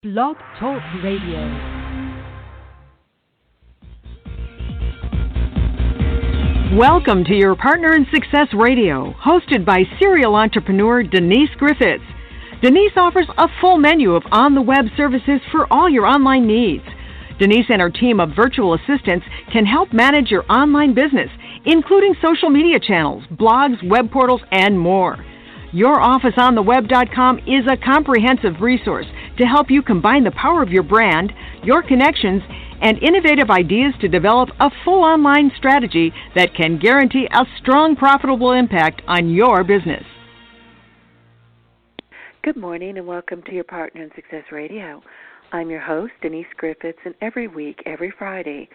Blog Talk Radio. Welcome to your Partner in Success Radio, hosted by serial entrepreneur Denise Griffiths. Denise offers a full menu of on-the-web services for all your online needs. Denise and her team of virtual assistants can help manage your online business, including social media channels, blogs, web portals, and more. YourOfficeOnTheWeb.com is a comprehensive resource to help you combine the power of your brand, your connections, and innovative ideas to develop a full online strategy that can guarantee a strong, profitable impact on your business. Good morning and welcome to your Partner in Success Radio. I'm your host, Denise Griffiths, and every week, every Friday,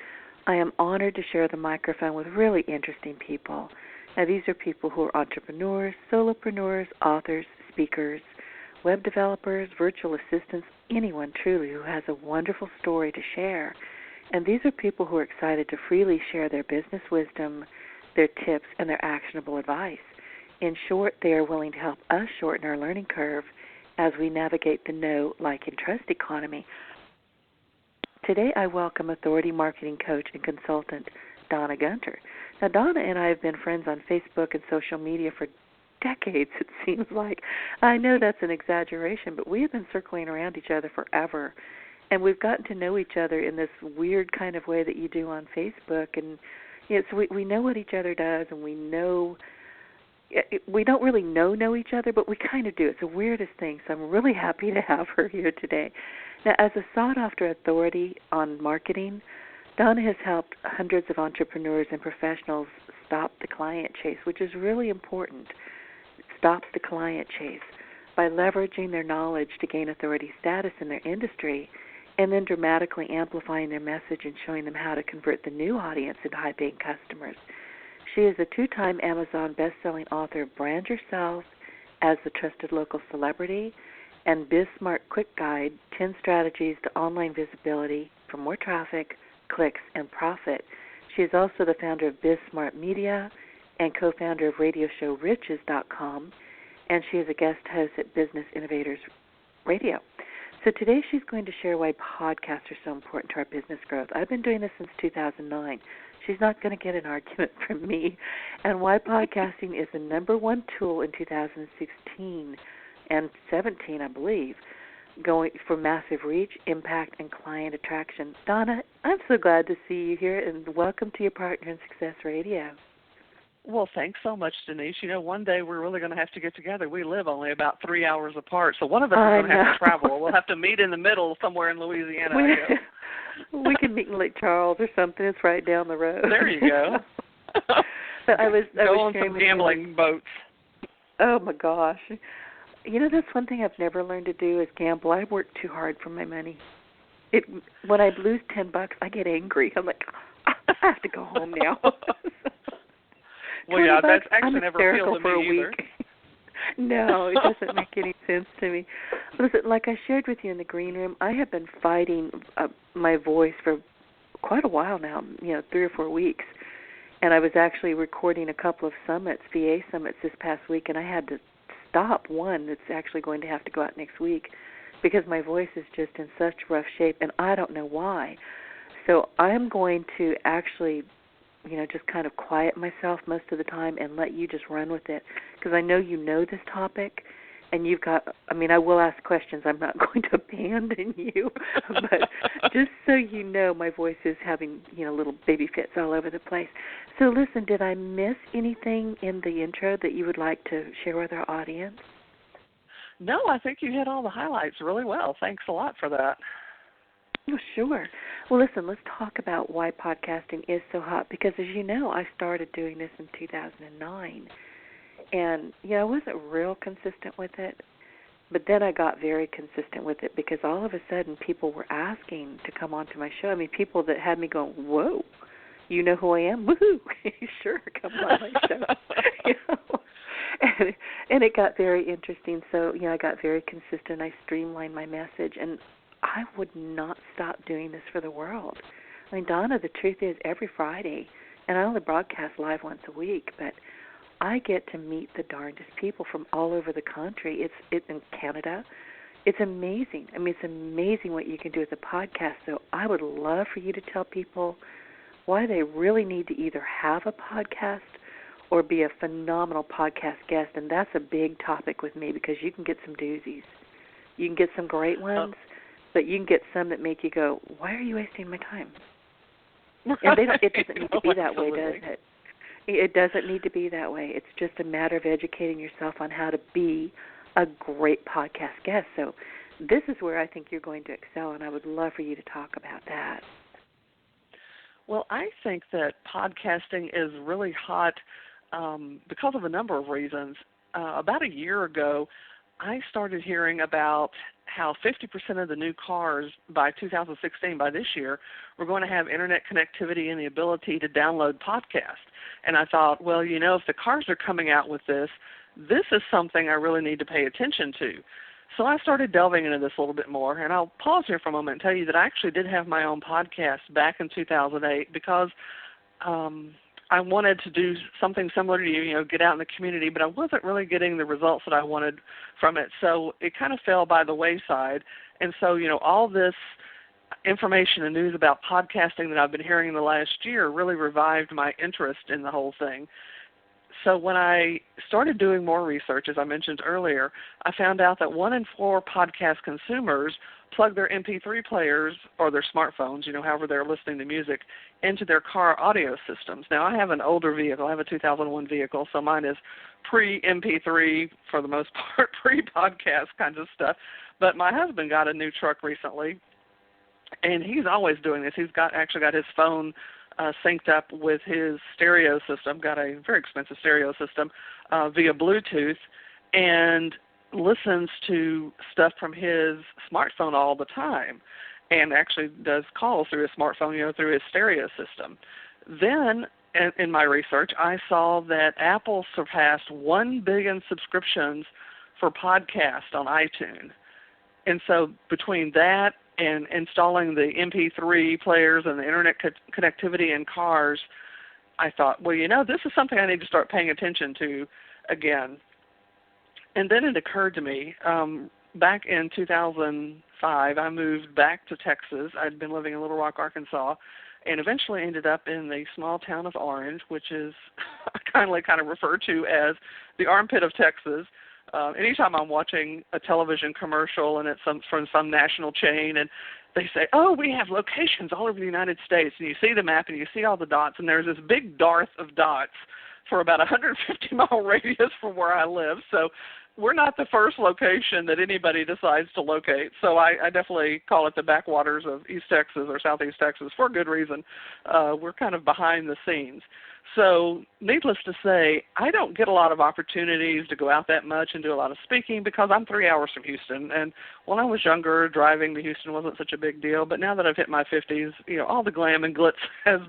I am honored to share the microphone with really interesting people. Now, these are people who are entrepreneurs, solopreneurs, authors, speakers, web developers, virtual assistants, anyone truly who has a wonderful story to share. And these are people who are excited to freely share their business wisdom, their tips, and their actionable advice. In short, they are willing to help us shorten our learning curve as we navigate the know, like, and trust economy. Today, I welcome authority marketing coach and consultant Donna Gunter. Now, Donna and I have been friends on Facebook and social media for decades, it seems like. I know that's an exaggeration, but we have been circling around each other forever. And we've gotten to know each other in this weird kind of way that you do on Facebook. And so we know what each other does, and we know, we don't really know each other, but we kind of do. It's the weirdest thing, so I'm really happy to have her here today. Now, as a sought-after authority on marketing, Donna has helped hundreds of entrepreneurs and professionals stop the client chase, which is really important. Stop the client chase by leveraging their knowledge to gain authority status in their industry and then dramatically amplifying their message and showing them how to convert the new audience into high-paying customers. She is a two-time Amazon best-selling author of Brand Yourself as the Trusted Local Celebrity and BizSmart Quick Guide, 10 Strategies to Online Visibility for More Traffic, Clicks, and Profit. She is also the founder of BizSmart Media and co-founder of radio show Riches.com, and she is a guest host at Business Innovators Radio. So today she's going to share why podcasts are so important to our business growth. I've been doing this since 2009. She's not going to get an argument from me. And why podcasting is the number one tool in 2016 and 17, I believe, going for massive reach, impact, and client attraction. Donna, I'm so glad to see you here, and welcome to your Partner in Success Radio. Well, thanks so much, Denise. You know, one day we're really going to have to get together. We live only about 3 hours apart, so one of us is going to have to travel. We'll have to meet in the middle somewhere in Louisiana. We can meet in Lake Charles or something. It's right down the road. There you go. But I was on some gambling boats. Oh, my gosh. You know, that's one thing I've never learned to do is gamble. I work too hard for my money. When I lose $10, I get angry. I'm like, I have to go home now. Well, yeah, that's actually I'm never appealed to me either. No, it doesn't make any sense to me. Listen, like I shared with you in the green room, I have been fighting my voice for quite a while now, 3 or 4 weeks. And I was actually recording a couple of summits, VA summits this past week, and I had to stop one that's actually going to have to go out next week because my voice is just in such rough shape, and I don't know why. So I'm going to actually just kind of quiet myself most of the time and let you just run with it because I know you know this topic and I will ask questions. I'm not going to abandon you, but just so you know, my voice is having, little baby fits all over the place. So listen, did I miss anything in the intro that you would like to share with our audience? No, I think you hit all the highlights really well. Thanks a lot for that. Oh, sure. Well, listen, let's talk about why podcasting is so hot because, as you know, I started doing this in 2009. And, I wasn't real consistent with it, but then I got very consistent with it because all of a sudden people were asking to come onto my show. I mean, people that had me going, whoa, you know who I am? Woohoo! Sure, come on my show. And it got very interesting. So, I got very consistent. I streamlined my message, and I would not stop doing this for the world. I mean, Donna, the truth is every Friday, and I only broadcast live once a week, but I get to meet the darndest people from all over the country. It's in Canada, It's amazing. I mean, it's amazing what you can do with a podcast. So I would love for you to tell people why they really need to either have a podcast or be a phenomenal podcast guest. And that's a big topic with me because you can get some doozies. You can get some great ones, but you can get some that make you go, why are you wasting my time? And it doesn't need to be that way, does it? It doesn't need to be that way. It's just a matter of educating yourself on how to be a great podcast guest. So this is where I think you're going to excel, and I would love for you to talk about that. Well, I think that podcasting is really hot because of a number of reasons. About a year ago, I started hearing about how 50% of the new cars by 2016, by this year, were going to have internet connectivity and the ability to download podcasts. And I thought, well, you know, if the cars are coming out with this is something I really need to pay attention to. So I started delving into this a little bit more, and I'll pause here for a moment and tell you that I actually did have my own podcast back in 2008 because I wanted to do something similar to you, get out in the community, but I wasn't really getting the results that I wanted from it. So it kind of fell by the wayside. And so, all this information and news about podcasting that I've been hearing in the last year really revived my interest in the whole thing. So when I started doing more research, as I mentioned earlier, I found out that 1 in 4 podcast consumers plug their MP3 players or their smartphones, however they're listening to music, into their car audio systems. Now, I have an older vehicle. I have a 2001 vehicle, so mine is pre-MP3 for the most part, pre-podcast kinds of stuff. But my husband got a new truck recently, and he's always doing this. He's actually got his phone synced up with his stereo system, got a very expensive stereo system via Bluetooth, and listens to stuff from his smartphone all the time, and actually does calls through his smartphone, through his stereo system. Then, in my research, I saw that Apple surpassed 1 billion subscriptions for podcasts on iTunes. And so between that and installing the MP3 players and the internet connectivity in cars, I thought, well, this is something I need to start paying attention to again. And then it occurred to me, back in 2005, I moved back to Texas. I'd been living in Little Rock, Arkansas, and eventually ended up in the small town of Orange, which is kind of referred to as the armpit of Texas. Anytime I'm watching a television commercial and it's from some national chain and they say, oh, we have locations all over the United States, and you see the map and you see all the dots, and there's this big dearth of dots for about 150-mile radius from where I live. So we're not the first location that anybody decides to locate. So I definitely call it the backwaters of East Texas or Southeast Texas for a good reason. We're kind of behind the scenes. So needless to say, I don't get a lot of opportunities to go out that much and do a lot of speaking because I'm 3 hours from Houston. And when I was younger, driving to Houston wasn't such a big deal. But now that I've hit my 50s, all the glam and glitz has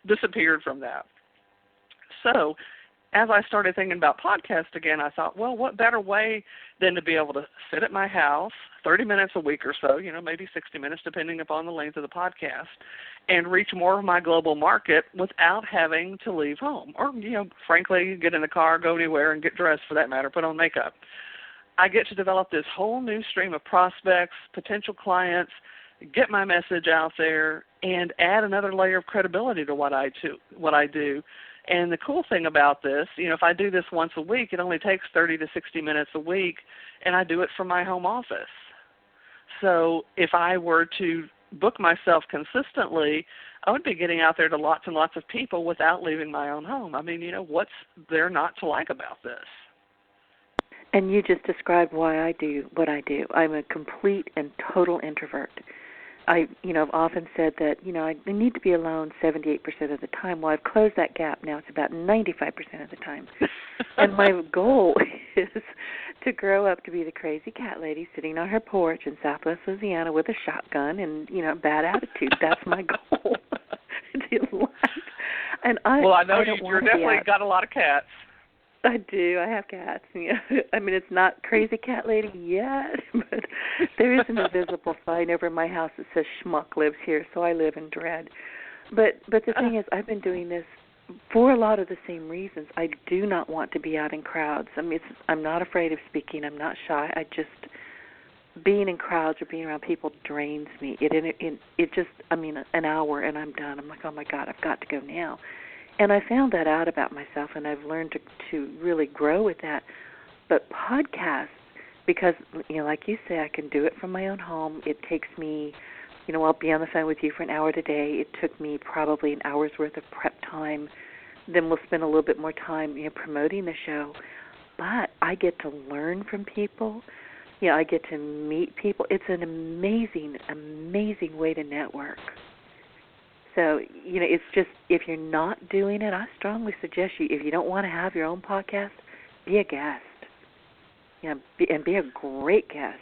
disappeared from that. So as I started thinking about podcasts again, I thought, well, what better way than to be able to sit at my house 30 minutes a week or so, maybe 60 minutes depending upon the length of the podcast, and reach more of my global market without having to leave home or, frankly, get in the car, go anywhere, and get dressed for that matter, put on makeup. I get to develop this whole new stream of prospects, potential clients, get my message out there, and add another layer of credibility to what I do. And the cool thing about this, if I do this once a week, it only takes 30 to 60 minutes a week, and I do it from my home office. So if I were to book myself consistently, I would be getting out there to lots and lots of people without leaving my own home. I mean, what's there not to like about this? And you just described why I do what I do. I'm a complete and total introvert. I've often said that, I need to be alone 78% of the time. Well, I've closed that gap. Now it's about 95% of the time. And my goal is to grow up to be the crazy cat lady sitting on her porch in Southwest Louisiana with a shotgun and, bad attitude. That's my goal in life. And I know you're definitely got a lot of cats. I do. I have cats. I mean, it's not crazy cat lady yet, but there is an invisible sign over my house that says schmuck lives here, so I live in dread. But the thing is, I've been doing this for a lot of the same reasons. I do not want to be out in crowds. I mean, I'm not afraid of speaking. I'm not shy. being in crowds or being around people drains me. It just, I mean, an hour and I'm done. I'm like, oh my God, I've got to go now. And I found that out about myself, and I've learned to really grow with that. But podcasts, because, like you say, I can do it from my own home. It takes me, I'll be on the phone with you for an hour today. It took me probably an hour's worth of prep time. Then we'll spend a little bit more time, promoting the show. But I get to learn from people. I get to meet people. It's an amazing, amazing way to network. So, it's just, if you're not doing it, I strongly suggest if you don't want to have your own podcast, be a guest. And be a great guest.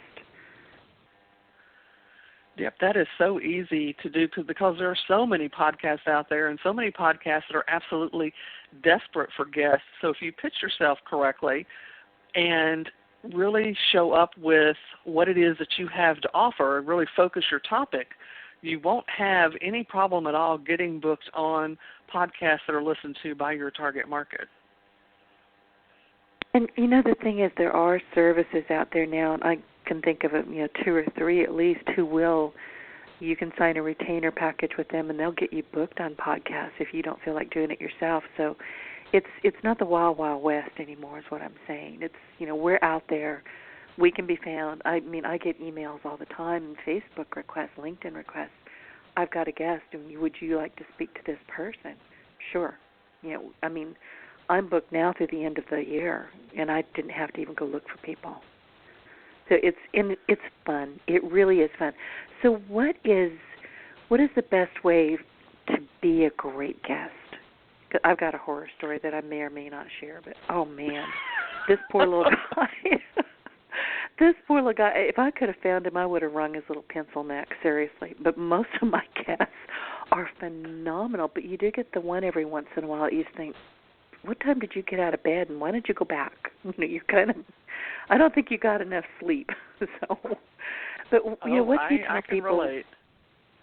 Yep, that is so easy to do because there are so many podcasts out there and so many podcasts that are absolutely desperate for guests. So if you pitch yourself correctly and really show up with what it is that you have to offer and really focus your topic, you won't have any problem at all getting booked on podcasts that are listened to by your target market. And the thing is, there are services out there now, and I can think of 2 or 3 at least you can sign a retainer package with them, and they'll get you booked on podcasts if you don't feel like doing it yourself. So it's not the wild, wild west anymore is what I'm saying. It's, we're out there. We can be found. I mean, I get emails all the time, and Facebook requests, LinkedIn requests. I've got a guest, and would you like to speak to this person? Sure. I'm booked now through the end of the year, and I didn't have to even go look for people. So it's fun. It really is fun. So what is the best way to be a great guest? I've got a horror story that I may or may not share, but oh man, this poor little guy. This poor little guy. If I could have found him, I would have wrung his little pencil neck, seriously. But most of my guests are phenomenal. But you do get the one every once in a while. You just think, what time did you get out of bed, and why did you go back? You kind of, I don't think you got enough sleep. So, but what do you tell I can people? Relate.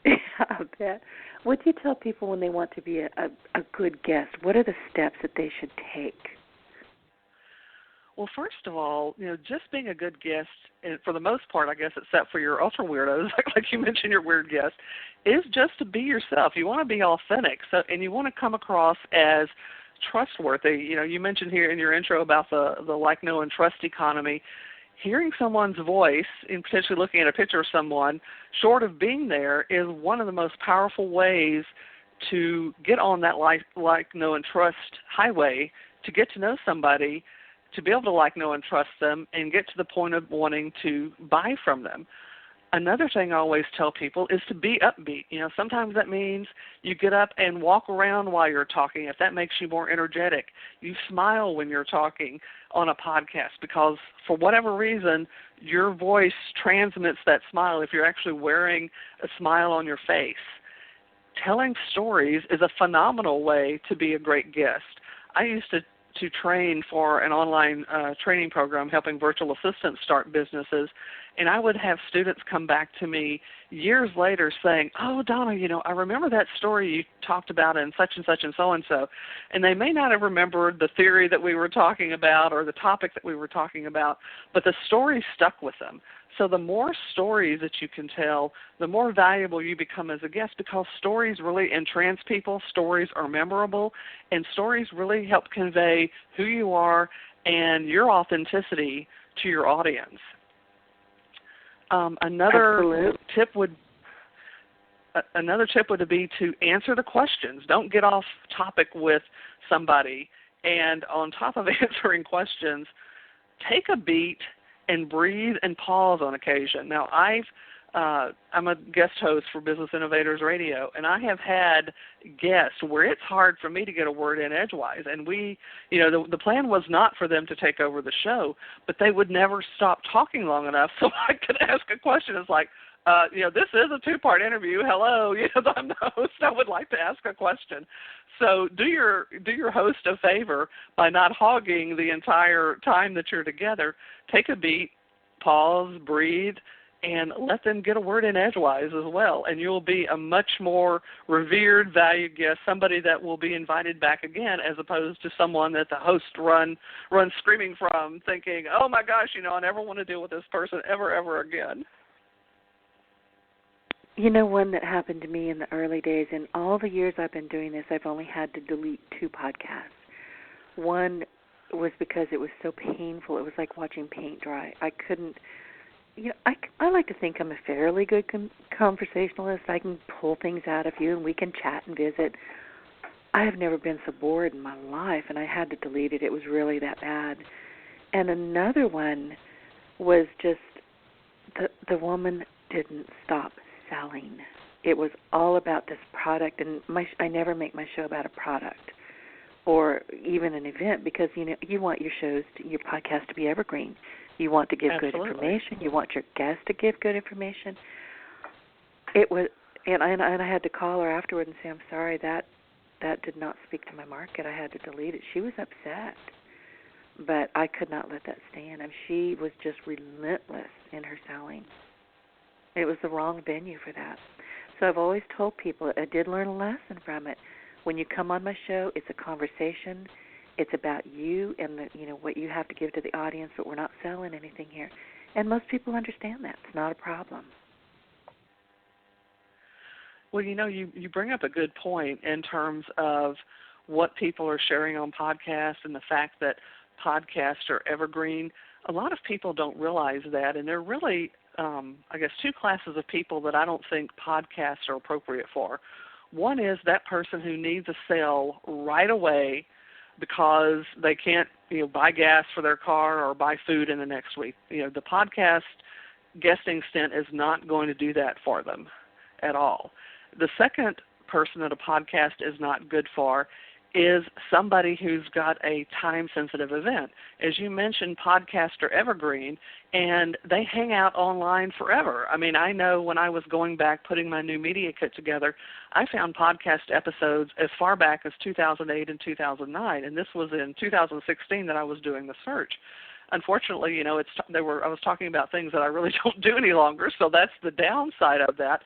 Yeah, I bet. What do you tell people when they want to be a good guest? What are the steps that they should take? Well, first of all, just being a good guest, and for the most part, I guess, except for your ultra weirdos, like you mentioned, your weird guest, is just to be yourself. You want to be authentic, and you want to come across as trustworthy. You mentioned here in your intro about the like, know, and trust economy. Hearing someone's voice and potentially looking at a picture of someone, short of being there, is one of the most powerful ways to get on that like, know, and trust highway, to get to know somebody, to be able to like, know, and trust them, and get to the point of wanting to buy from them. Another thing I always tell people is to be upbeat. Sometimes that means you get up and walk around while you're talking, if that makes you more energetic. You smile when you're talking on a podcast because for whatever reason, your voice transmits that smile if you're actually wearing a smile on your face. Telling stories is a phenomenal way to be a great guest. I used to train for an online training program helping virtual assistants start businesses, and I would have students come back to me years later saying, oh, Donna, I remember that story you talked about in such and such and so-and-so, and they may not have remembered the theory that we were talking about or the topic that we were talking about, but the story stuck with them. So the more stories that you can tell, the more valuable you become as a guest, because stories really entrance people. Stories are memorable, and stories really help convey who you are and your authenticity to your audience. Another tip would be to answer the questions. Don't get off topic with somebody. And on top of answering questions, take a beat and breathe and pause on occasion. Now, I'm a guest host for Business Innovators Radio, and I have had guests where it's hard for me to get a word in edgewise. And the plan was not for them to take over the show, but they would never stop talking long enough so I could ask a question. It's like, this is a 2-part interview. Hello, I'm the host. I would like to ask a question. So do your host a favor by not hogging the entire time that you're together. Take a beat, pause, breathe, and let them get a word in edgewise as well, and you'll be a much more revered, valued guest, somebody that will be invited back again, as opposed to someone that the host runs screaming from, thinking, oh my gosh, I never want to deal with this person ever again. One that happened to me in the early days, in all the years I've been doing this, I've only had to delete 2 podcasts. One was because it was so painful. It was like watching paint dry. I couldn't, I like to think I'm a fairly good conversationalist. I can pull things out of you and we can chat and visit. I have never been so bored in my life, and I had to delete it. It was really that bad. And another one was just the woman didn't stop selling. It was all about this product, and I never make my show about a product or even an event, because you want your podcast to be evergreen. You want to give Absolutely. Good information. You want your guests to give good information. It was, and I had to call her afterward and say, I'm sorry, that did not speak to my market. I had to delete it. She was upset, but I could not let that stand. She was just relentless in her selling. It was the wrong venue for that. So I've always told people, I did learn a lesson from it. When you come on my show, it's a conversation. It's about you and what you have to give to the audience, but we're not selling anything here. And most people understand that. It's not a problem. Well, you bring up a good point in terms of what people are sharing on podcasts and the fact that podcasts are evergreen. A lot of people don't realize that, and they're really I guess 2 classes of people that I don't think podcasts are appropriate for. One is that person who needs a sale right away because they can't buy gas for their car or buy food in the next week. The podcast guesting stint is not going to do that for them at all. The second person that a podcast is not good for is somebody who's got a time-sensitive event. As you mentioned, podcasts are evergreen, and they hang out online forever. I know when I was going back putting my new media kit together, I found podcast episodes as far back as 2008 and 2009, and this was in 2016 that I was doing the search. Unfortunately, I was talking about things that I really don't do any longer, so that's the downside of that.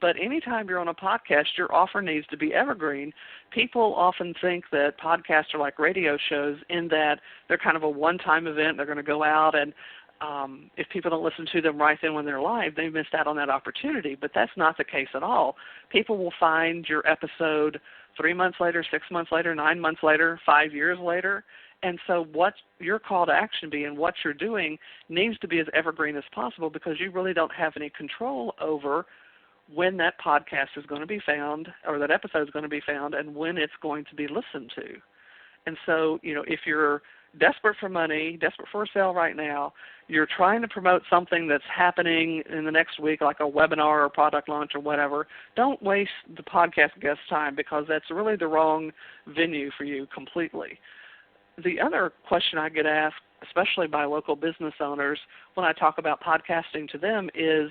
But anytime you're on a podcast, your offer needs to be evergreen. People often think that podcasts are like radio shows in that they're kind of a one-time event. They're going to go out, and if people don't listen to them right then when they're live, they've missed out on that opportunity. But that's not the case at all. People will find your episode 3 months later, 6 months later, 9 months later, 5 years later. And so what your call to action be and what you're doing needs to be as evergreen as possible, because you really don't have any control over when that podcast is going to be found or that episode is going to be found and when it's going to be listened to. And so, if you're desperate for money, desperate for a sale right now, you're trying to promote something that's happening in the next week, like a webinar or product launch or whatever, don't waste the podcast guest time, because that's really the wrong venue for you completely. The other question I get asked, especially by local business owners, when I talk about podcasting to them is,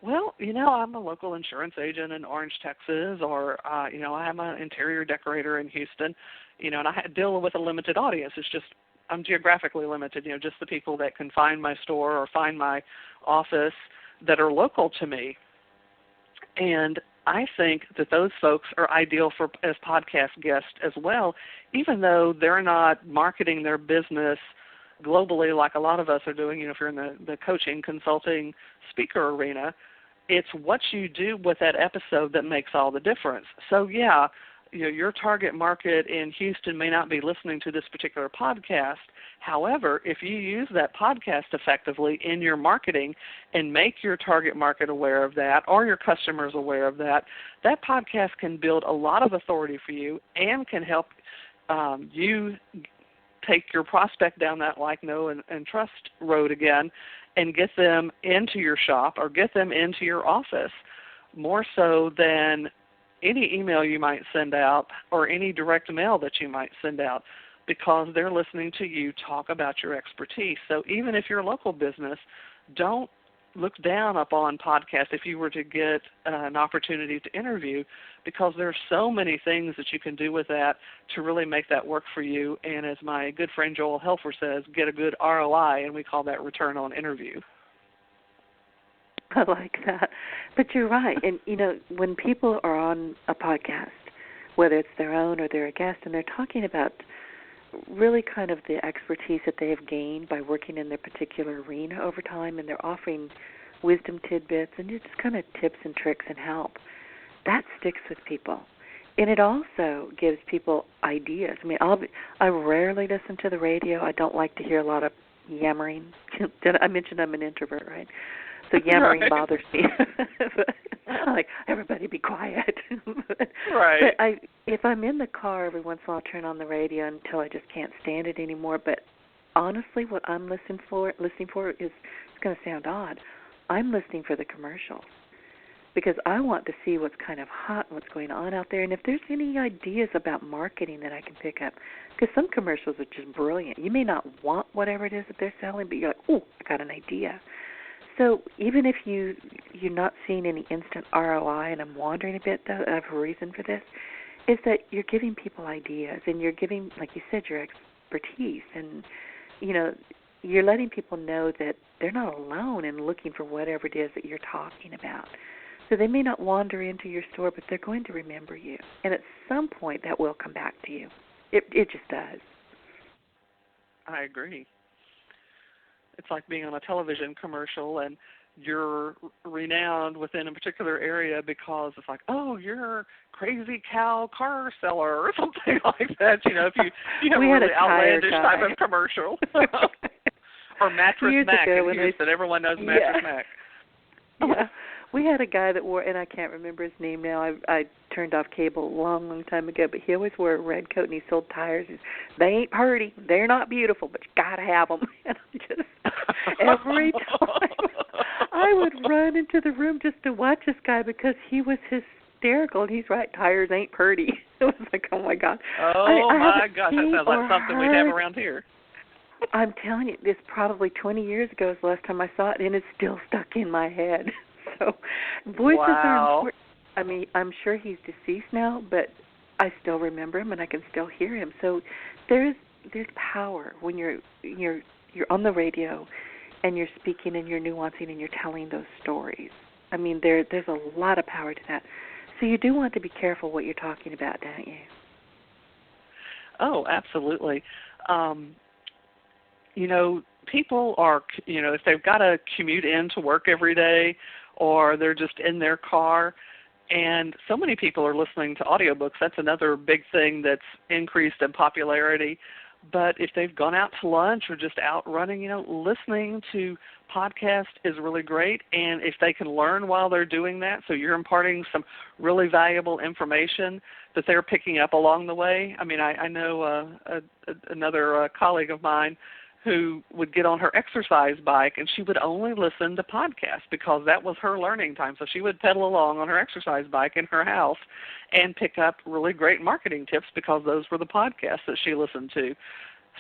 well, I'm a local insurance agent in Orange, Texas, or, I'm an interior decorator in Houston, and I deal with a limited audience. It's just I'm geographically limited, just the people that can find my store or find my office that are local to me. And I think that those folks are ideal as podcast guests as well, even though they're not marketing their business globally like a lot of us are doing. If you're in the coaching, consulting, speaker arena, it's what you do with that episode that makes all the difference. So, yeah, your target market in Houston may not be listening to this particular podcast. However, if you use that podcast effectively in your marketing and make your target market aware of that, or your customers aware of that, that podcast can build a lot of authority for you and can help you take your prospect down that like, know, and trust road again and get them into your shop or get them into your office more so than any email you might send out or any direct mail that you might send out, because they're listening to you talk about your expertise. So even if you're a local business, don't look down upon podcasts if you were to get an opportunity to interview, because there's so many things that you can do with that to really make that work for you. And as my good friend Joel Helfer says, get a good ROI, and we call that return on interview. I like that. But you're right. And, when people are on a podcast, whether it's their own or they're a guest, and they're talking about really kind of the expertise that they have gained by working in their particular arena over time, and they're offering wisdom tidbits and just kind of tips and tricks and help, that sticks with people. And it also gives people ideas. I mean, I rarely listen to the radio. I don't like to hear a lot of yammering. I mentioned I'm an introvert, right? So yammering bothers me. But I'm like, everybody be quiet. Right. But if I'm in the car, every once in a while I'll turn on the radio until I just can't stand it anymore. But honestly, what I'm listening for is, it's going to sound odd, I'm listening for the commercials. Because I want to see what's kind of hot and what's going on out there. And if there's any ideas about marketing that I can pick up, because some commercials are just brilliant. You may not want whatever it is that they're selling, but you're like, oh, I got an idea. So even if you're not seeing any instant ROI, and I'm wondering a bit, though, I have a reason for this, is that you're giving people ideas, and you're giving, like you said, your expertise. And, you're letting people know that they're not alone in looking for whatever it is that you're talking about. So they may not wander into your store, but they're going to remember you. And at some point, that will come back to you. It just does. I agree. It's like being on a television commercial and you're renowned within a particular area because it's like, oh, you're crazy cow car seller or something like that. If you have a really outlandish type of commercial. Or Mattress Years Mac ago, in Houston. Everyone knows Mattress Mac. Yeah. We had a guy that wore, and I can't remember his name now. I turned off cable a long time ago, but he always wore a red coat, and he sold tires. They ain't pretty, they're not beautiful, but you got to have them. And I just, every time, I would run into the room just to watch this guy because he was hysterical. And he's right, tires ain't pretty. It was like, oh, my God. Oh, my gosh, that sounds like something we'd have around here. I'm telling you, this probably 20 years ago was the last time I saw it, and it's still stuck in my head. So voices are important. I mean, I'm sure he's deceased now, but I still remember him and I can still hear him. So there's power when you're on the radio and you're speaking and you're nuancing and you're telling those stories. I mean, there's a lot of power to that. So you do want to be careful what you're talking about, don't you? Oh, absolutely. People are, if they've got to commute in to work every day, or they're just in their car. And so many people are listening to audiobooks. That's another big thing that's increased in popularity. But if they've gone out to lunch or just out running, listening to podcasts is really great. And if they can learn while they're doing that, so you're imparting some really valuable information that they're picking up along the way. I mean, I know another colleague of mine who would get on her exercise bike and she would only listen to podcasts because that was her learning time. So she would pedal along on her exercise bike in her house and pick up really great marketing tips because those were the podcasts that she listened to.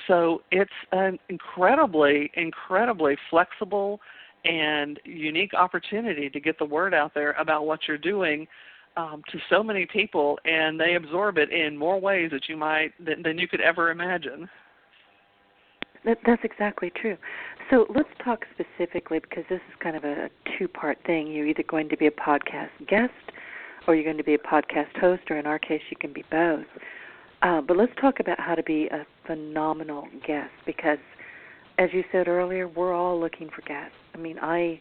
So it's an incredibly, incredibly flexible and unique opportunity to get the word out there about what you're doing to so many people, and they absorb it in more ways than you could ever imagine. That's exactly true. So let's talk specifically, because this is kind of a two-part thing. You're either going to be a podcast guest or you're going to be a podcast host, or in our case, you can be both. But let's talk about how to be a phenomenal guest, because as you said earlier, we're all looking for guests. I mean, I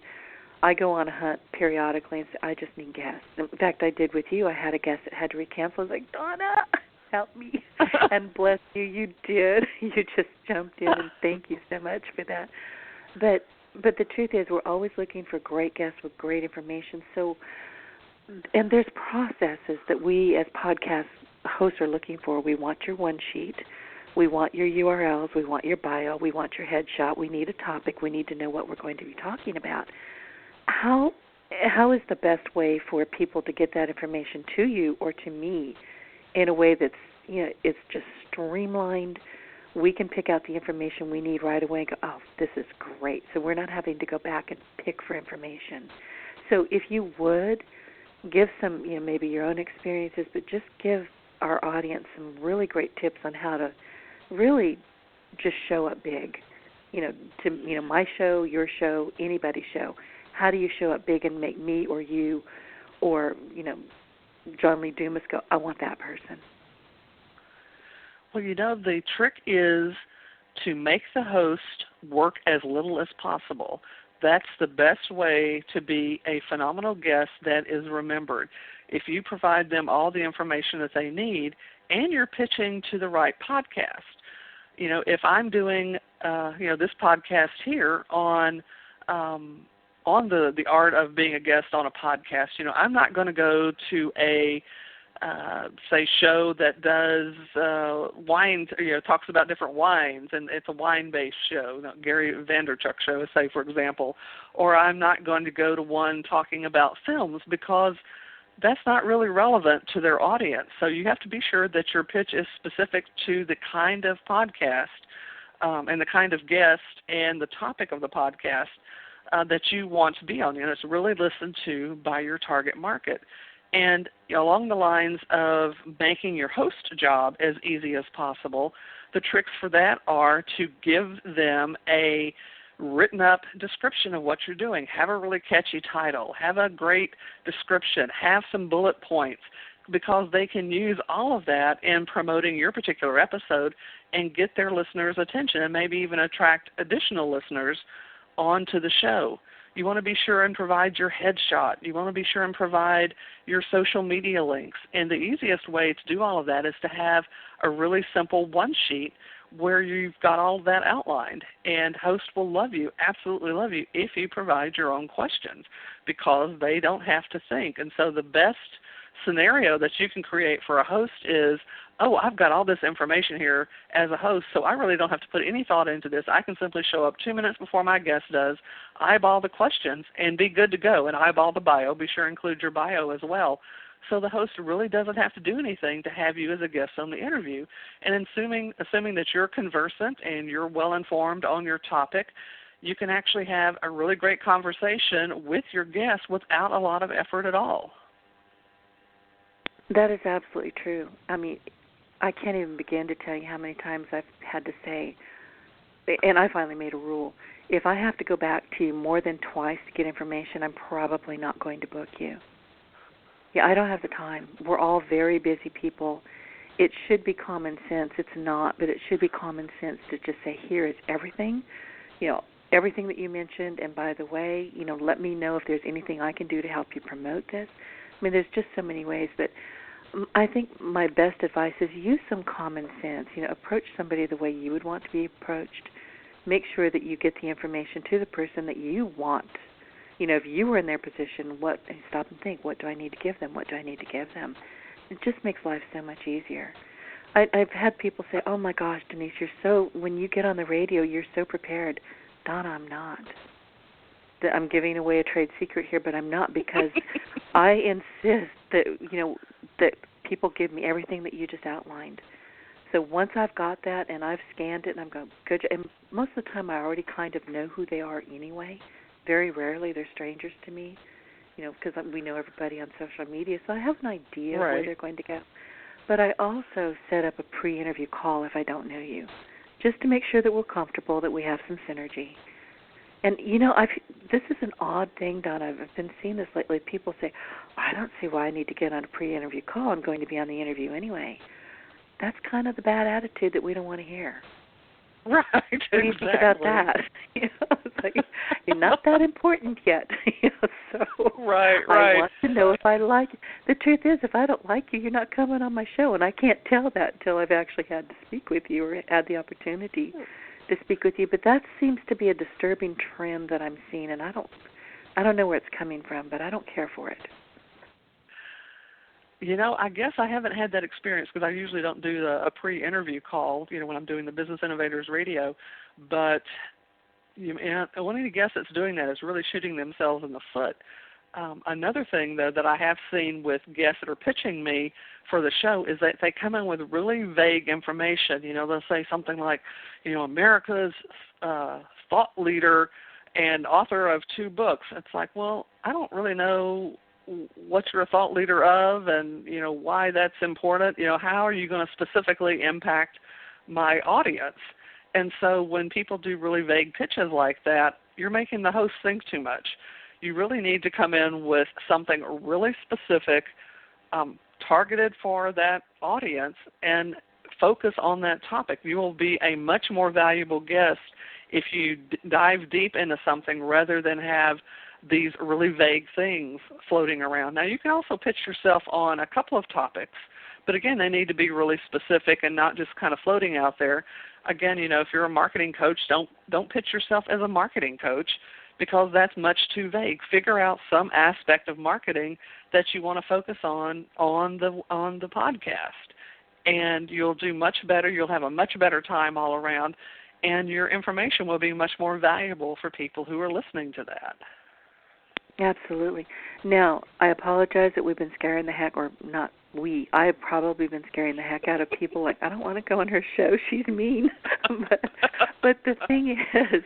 go on a hunt periodically and say, I just need guests. In fact, I did with you. I had a guest that had to recancel. I was like, Donna, help me. And bless you, you did. You just jumped in, and thank you so much for that. But the truth is, we're always looking for great guests with great information. So, and there's processes that we as podcast hosts are looking for. We want your one sheet. We want your URLs. We want your bio. We want your headshot. We need a topic. We need to know what we're going to be talking about. How is the best way for people to get that information to you or to me in a way that's, it's just streamlined? We can pick out the information we need right away and go, oh, this is great. So we're not having to go back and pick for information. So if you would, give some, maybe your own experiences, but just give our audience some really great tips on how to really just show up big, to, my show, your show, anybody's show. How do you show up big and make me or you or, John Lee Dumas go, I want that person? Well, the trick is to make the host work as little as possible. That's the best way to be a phenomenal guest that is remembered. If you provide them all the information that they need and you're pitching to the right podcast. If I'm doing, this podcast here on the art of being a guest on a podcast, I'm not going to go to a show that does wines, talks about different wines, and it's a wine-based show, Gary Vanderchuck show, say, for example, or I'm not going to go to one talking about films because that's not really relevant to their audience. So you have to be sure that your pitch is specific to the kind of podcast and the kind of guest and the topic of the podcast that you want to be on. It's really listened to by your target market. And along the lines of making your host job as easy as possible, the tricks for that are to give them a written up description of what you're doing. Have a really catchy title. Have a great description. Have some bullet points, because they can use all of that in promoting your particular episode and get their listeners' attention and maybe even attract additional listeners onto the show. You want to be sure and provide your headshot. You want to be sure and provide your social media links. And the easiest way to do all of that is to have a really simple one sheet where you've got all of that outlined. And hosts will love you, absolutely love you, if you provide your own questions, because they don't have to think. And so the best scenario that you can create for a host is, I've got all this information here as a host, so I really don't have to put any thought into this. I can simply show up 2 minutes before my guest does, eyeball the questions, and be good to go, and eyeball the bio. Be sure to include your bio as well. So the host really doesn't have to do anything to have you as a guest on the interview. And assuming that you're conversant and you're well-informed on your topic, you can actually have a really great conversation with your guest without a lot of effort at all. That is absolutely true. I can't even begin to tell you how many times I've had to say, and I finally made a rule, if I have to go back to you more than twice to get information, I'm probably not going to book you. Yeah, I don't have the time. We're all very busy people. It should be common sense. It's not, but it should be common sense to just say, here is everything, everything that you mentioned, and by the way, let me know if there's anything I can do to help you promote this. There's just so many ways, but I think my best advice is use some common sense. Approach somebody the way you would want to be approached. Make sure that you get the information to the person that you want. If you were in their position, stop and think, what do I need to give them? What do I need to give them? It just makes life so much easier. I've had people say, oh my gosh, Denise, when you get on the radio, you're so prepared. Donna, I'm not. I'm giving away a trade secret here, but I'm not, because I insist that that people give me everything that you just outlined. So once I've got that and I've scanned it and I'm going, good, and most of the time I already kind of know who they are anyway. Very rarely they're strangers to me, because we know everybody on social media, so I have an idea where they're going to go. But I also set up a pre-interview call if I don't know you, just to make sure that we're comfortable, that we have some synergy. And, this is an odd thing, Donna. I've been seeing this lately. People say, I don't see why I need to get on a pre-interview call. I'm going to be on the interview anyway. That's kind of the bad attitude that we don't want to hear. Right, What do you think about that? It's like, you're not that important yet. So right. I want to know if I like you. The truth is, if I don't like you, you're not coming on my show, and I can't tell that until I've actually had to speak with you or had the opportunity to speak with you. But that seems to be a disturbing trend that I'm seeing, and I don't know where it's coming from, but I don't care for it. I guess I haven't had that experience, because I usually don't do a pre-interview call, when I'm doing the Business Innovators Radio. But one of the guests that's doing that is really shooting themselves in the foot. Another thing, though, that I have seen with guests that are pitching me for the show is that they come in with really vague information. They'll say something like, America's thought leader and author of 2 books. It's like, well, I don't really know what you're a thought leader of and, why that's important. How are you going to specifically impact my audience? And so when people do really vague pitches like that, you're making the host think too much. you really need to come in with something really specific, targeted for that audience, and focus on that topic. You will be a much more valuable guest if you dive deep into something rather than have these really vague things floating around. Now, you can also pitch yourself on a couple of topics, but again, they need to be really specific and not just kind of floating out there. Again, if you're a marketing coach, don't pitch yourself as a marketing coach, because that's much too vague. Figure out some aspect of marketing that you want to focus on the podcast, and you'll do much better. You'll have a much better time all around, and your information will be much more valuable for people who are listening to that. Absolutely. Now, I apologize that we've been scaring the heck, or not we, I have probably been scaring the heck out of people. Like, I don't want to go on her show. She's mean. but the thing is,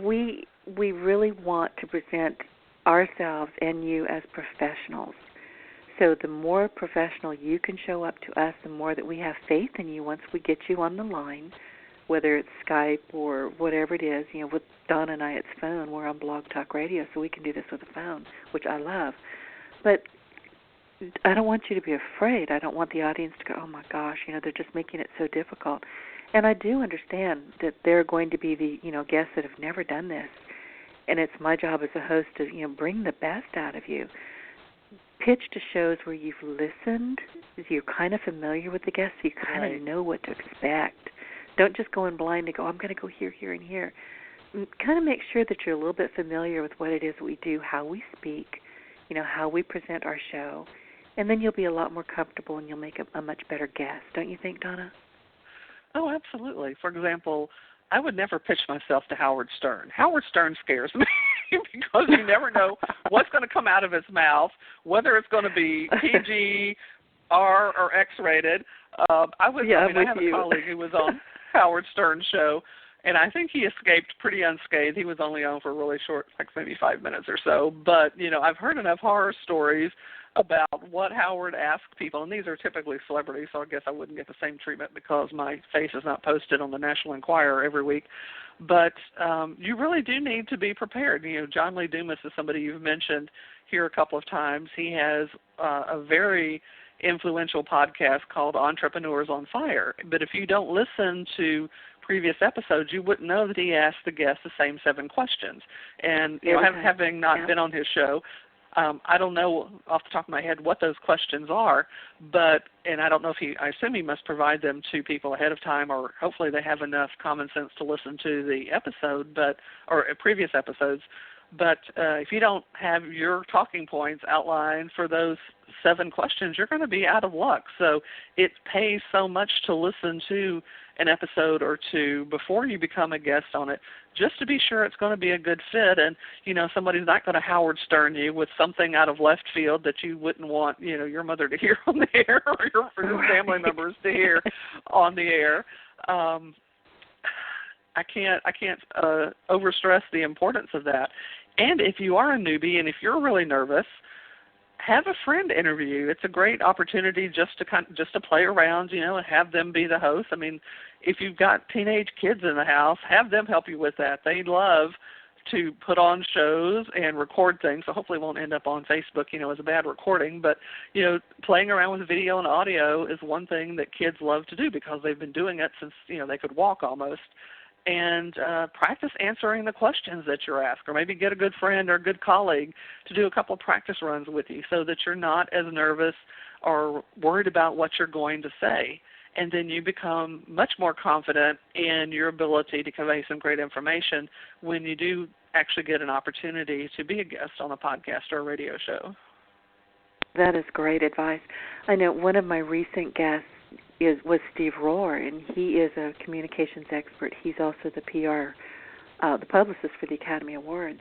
we really want to present ourselves and you as professionals. So the more professional you can show up to us, the more that we have faith in you once we get you on the line, whether it's Skype or whatever it is. With Donna and I, it's phone. We're on Blog Talk Radio, so we can do this with a phone, which I love. But I don't want you to be afraid. I don't want the audience to go, oh, my gosh, they're just making it so difficult. And I do understand that there are going to be the, guests that have never done this. And it's my job as a host to, bring the best out of you. Pitch to shows where you've listened, you're kind of familiar with the guests, so you kind of know what to expect. Don't just go in blind and go, I'm going to go here, here, and here. Kind of make sure that you're a little bit familiar with what it is we do, how we speak, how we present our show, and then you'll be a lot more comfortable and you'll make a much better guest. Don't you think, Donna? Oh, absolutely. For example, I would never pitch myself to Howard Stern. Howard Stern scares me because you never know what's going to come out of his mouth, whether it's going to be PG, R, or X-rated. I have a colleague who was on Howard Stern's show, and I think he escaped pretty unscathed. He was only on for a really short, like maybe 5 minutes or so. But, I've heard enough horror stories about what Howard asked people, and these are typically celebrities, so I guess I wouldn't get the same treatment because my face is not posted on the National Enquirer every week. But you really do need to be prepared. John Lee Dumas is somebody you've mentioned here a couple of times. He has a very influential podcast called Entrepreneurs on Fire. But if you don't listen to previous episodes, you wouldn't know that he asked the guests the same 7 questions. And having not been on his show, I don't know off the top of my head what those questions are, and I don't know if I assume he must provide them to people ahead of time, or hopefully they have enough common sense to listen to the episode, or previous episodes. But if you don't have your talking points outlined for those 7 questions, you're going to be out of luck. So it pays so much to listen to an episode or two before you become a guest on it, just to be sure it's going to be a good fit. And, somebody's not going to Howard Stern you with something out of left field that you wouldn't want, your mother to hear on the air, or your family members to hear on the air. I can't overstress the importance of that. And if you are a newbie and if you're really nervous, have a friend interview. It's a great opportunity just to play around, and have them be the host. I mean, if you've got teenage kids in the house, have them help you with that. They love to put on shows and record things, so hopefully it won't end up on Facebook, as a bad recording. But, playing around with video and audio is one thing that kids love to do because they've been doing it since, they could walk almost. And practice answering the questions that you're asked, or maybe get a good friend or a good colleague to do a couple of practice runs with you so that you're not as nervous or worried about what you're going to say. And then you become much more confident in your ability to convey some great information when you do actually get an opportunity to be a guest on a podcast or a radio show. That is great advice. I know one of my recent guests was Steve Rohr, and he is a communications expert. He's also the PR, the publicist for the Academy Awards.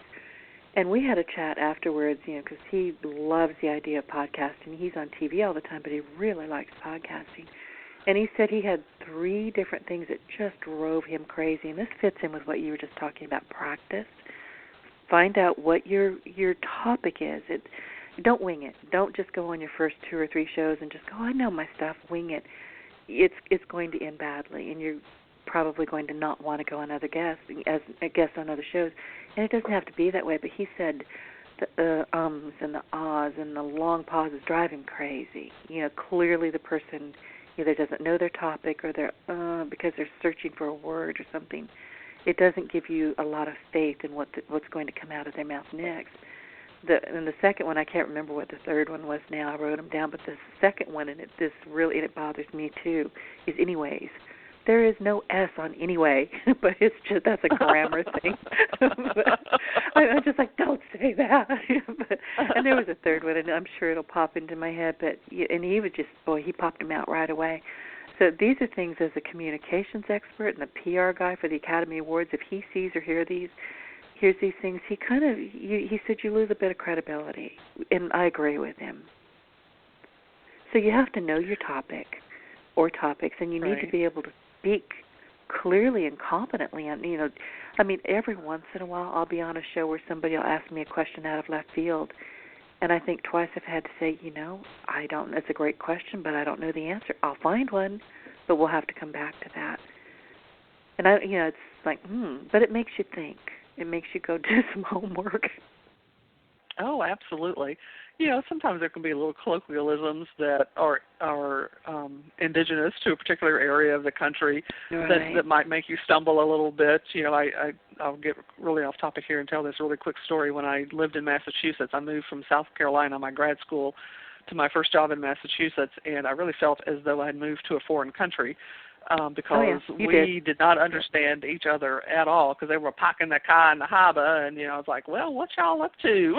And we had a chat afterwards, because he loves the idea of podcasting. He's on TV all the time, but he really likes podcasting. And he said he had 3 different things that just drove him crazy. And this fits in with what you were just talking about, practice. Find out what your topic is. Don't wing it. Don't just go on your first 2 or 3 shows and just go, I know my stuff, wing it. It's going to end badly, and you're probably going to not want to go on other guests as a guest on other shows. And it doesn't have to be that way, but he said the ums and the ahs and the long pauses drive him crazy. Clearly the person either doesn't know their topic or they're because they're searching for a word or something. It doesn't give you a lot of faith in what's going to come out of their mouth next. And the second one, I can't remember what the third one was now. I wrote them down, but the second one, and it bothers me too, is anyways. There is no S on anyway, but that's a grammar thing. But I'm just like, don't say that. And there was a third one, and I'm sure it'll pop into my head. And he would he popped them out right away. So these are things as a communications expert and the PR guy for the Academy Awards, if he sees or hears these things, he said you lose a bit of credibility, and I agree with him. So you have to know your topic or topics, and you need to be able to speak clearly and competently. And every once in a while I'll be on a show where somebody will ask me a question out of left field, and I think twice I've had to say, I don't. It's a great question, but I don't know the answer. I'll find one, but we'll have to come back to that. And it's like, but it makes you think. It makes you go do some homework. Oh, absolutely. Sometimes there can be little colloquialisms that are indigenous to a particular area of the country that might make you stumble a little bit. I'll get really off topic here and tell this really quick story. When I lived in Massachusetts, I moved from South Carolina, my grad school, to my first job in Massachusetts, and I really felt as though I had moved to a foreign country. Because we did not understand each other at all, because they were parking the car in the harbor, and I was like, well, what y'all up to?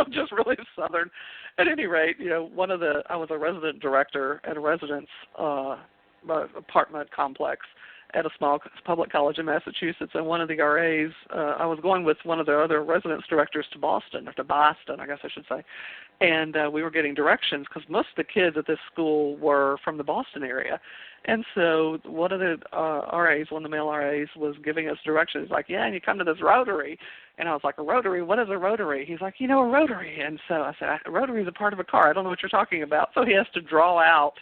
Just really Southern. At any rate, I was a resident director at a residence apartment complex at a small public college in Massachusetts, and one of the RAs, I was going with one of the other residence directors to Boston, I guess I should say, and we were getting directions because most of the kids at this school were from the Boston area. And so one of the one of the male RAs, was giving us directions. He's like, and you come to this rotary. And I was like, a rotary? What is a rotary? He's like, a rotary. And so I said, a rotary is a part of a car. I don't know what you're talking about. So he has to draw out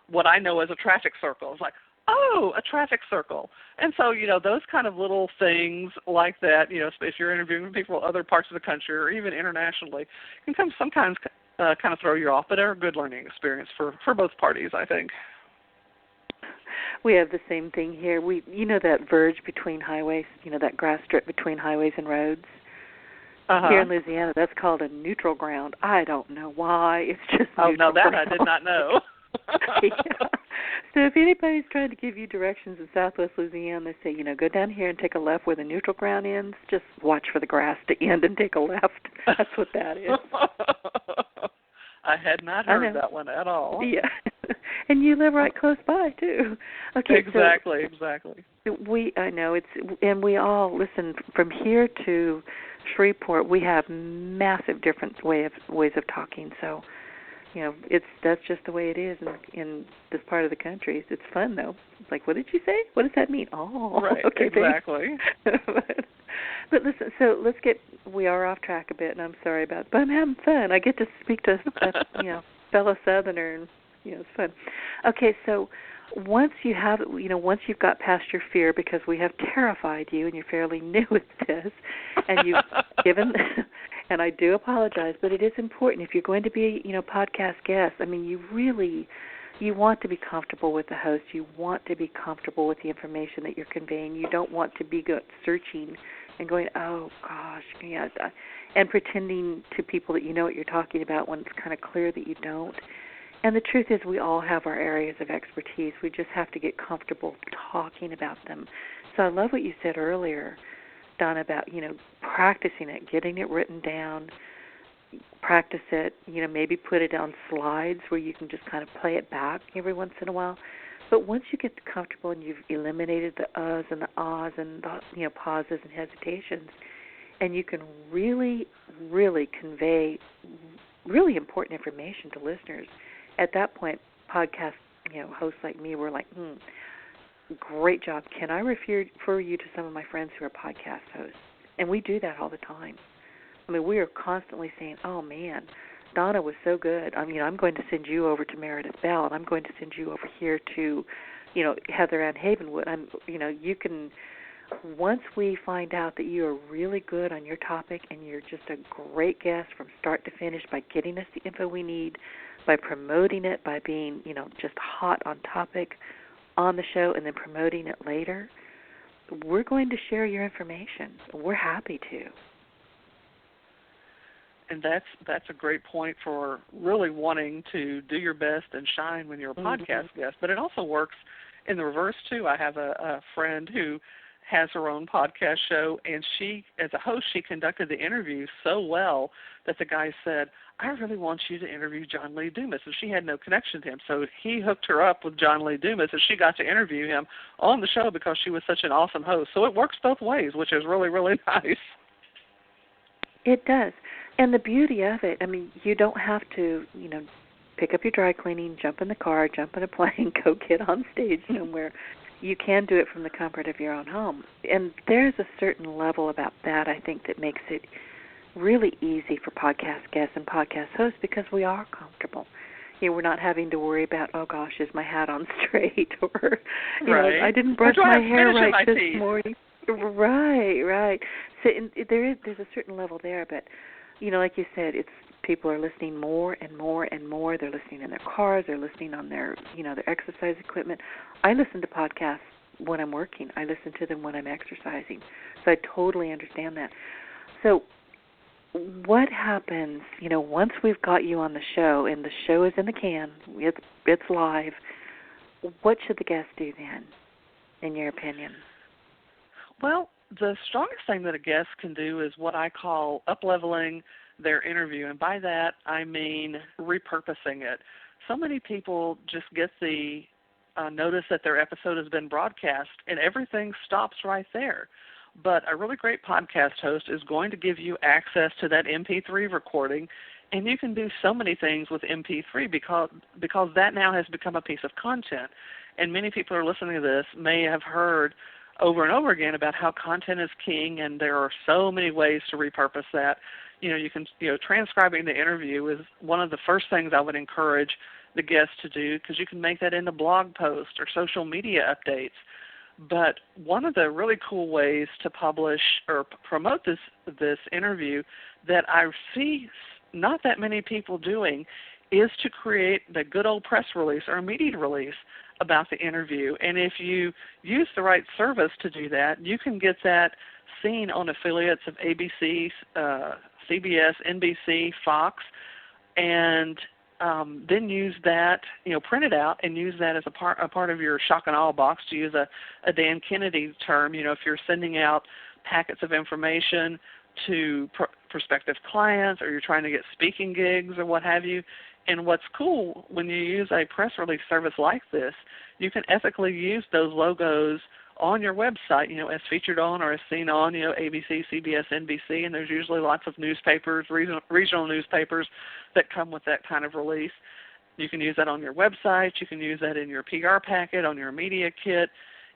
what I know as a traffic circle. It's like, oh, a traffic circle. And so, those kind of little things like that, if you're interviewing people in other parts of the country or even internationally, can sometimes kind of throw you off, but are a good learning experience for both parties, I think. We have the same thing here. That verge between highways, that grass strip between highways and roads. Here in Louisiana, that's called a neutral ground. I don't know why. It's just neutral ground. I did not know. So if anybody's trying to give you directions in Southwest Louisiana, they say, go down here and take a left where the neutral ground ends. Just watch for the grass to end and take a left. That's what that is. I had not heard that one at all. Yeah. And you live right close by, too. Okay. Exactly. I know. And we all, listen, from here to Shreveport, we have massive different ways of talking. So, that's just the way it is in this part of the country. It's fun, though. It's like, what did you say? What does that mean? Oh, right, okay. Exactly. But listen, so we are off track a bit, and I'm sorry about it, but I'm having fun. I get to speak to a fellow Southerner, and, it's fun. Okay, so once you've got past your fear, because we have terrified you, and you're fairly new at this, and you've given, and I do apologize, but it is important. If you're going to be, podcast guest, you want to be comfortable with the host. You want to be comfortable with the information that you're conveying. You don't want to be searching and going, oh, gosh, and pretending to people that you know what you're talking about when it's kind of clear that you don't. And the truth is we all have our areas of expertise. We just have to get comfortable talking about them. So I love what you said earlier, Donna, about, practicing it, getting it written down, practice it, maybe put it on slides where you can just kind of play it back every once in a while. But once you get comfortable and you've eliminated the uhs and the ahs and the pauses and hesitations, and you can really, really convey really important information to listeners, at that point, podcast hosts like me were like, great job. Can I refer you to some of my friends who are podcast hosts? And we do that all the time. We are constantly saying, oh, man, Donna was so good. I'm going to send you over to Meredith Bell, and I'm going to send you over here to, Heather Ann Havenwood. You can Once we find out that you are really good on your topic and you're just a great guest from start to finish by getting us the info we need, by promoting it, by being, just hot on topic on the show and then promoting it later, we're going to share your information. We're happy to. And that's a great point for really wanting to do your best and shine when you're a podcast guest. But it also works in the reverse, too. I have a friend who has her own podcast show, and she, as a host, she conducted the interview so well that the guy said, I really want you to interview John Lee Dumas. And she had no connection to him. So he hooked her up with John Lee Dumas, and she got to interview him on the show because she was such an awesome host. So it works both ways, which is really, really nice. It does. And the beauty of it, you don't have to, pick up your dry cleaning, jump in the car, jump in a plane, go get on stage somewhere. You can do it from the comfort of your own home. And there's a certain level about that, I think, that makes it really easy for podcast guests and podcast hosts because we are comfortable. We're not having to worry about, oh, gosh, is my hat on straight? Or, I didn't brush my hair right this morning. Right. So there's a certain level there, but, like you said, it's people are listening more and more and more. They're listening in their cars. They're listening on their, their exercise equipment. I listen to podcasts when I'm working. I listen to them when I'm exercising. So I totally understand that. So what happens, once we've got you on the show and the show is in the can, it's live, what should the guest do then, in your opinion? Well, the strongest thing that a guest can do is what I call up-leveling their interview, and by that I mean repurposing it. So many people just get the notice that their episode has been broadcast, and everything stops right there. But a really great podcast host is going to give you access to that MP3 recording, and you can do so many things with MP3 because that now has become a piece of content. And many people who are listening to this may have heard over and over again about how content is king, and there are so many ways to repurpose that. Transcribing the interview is one of the first things I would encourage the guests to do because you can make that into blog posts or social media updates. But one of the really cool ways to publish or promote this interview that I see not that many people doing is to create the good old press release or media release about the interview. And if you use the right service to do that, you can get that seen on affiliates of ABC, CBS, NBC, Fox, and then use that, print it out and use that as a part of your shock and awe box, to use a Dan Kennedy term. If you're sending out packets of information to prospective clients or you're trying to get speaking gigs or what have you. And what's cool, when you use a press release service like this, you can ethically use those logos on your website, as featured on or as seen on, ABC, CBS, NBC, and there's usually lots of newspapers, regional newspapers that come with that kind of release. You can use that on your website. You can use that in your PR packet, on your media kit,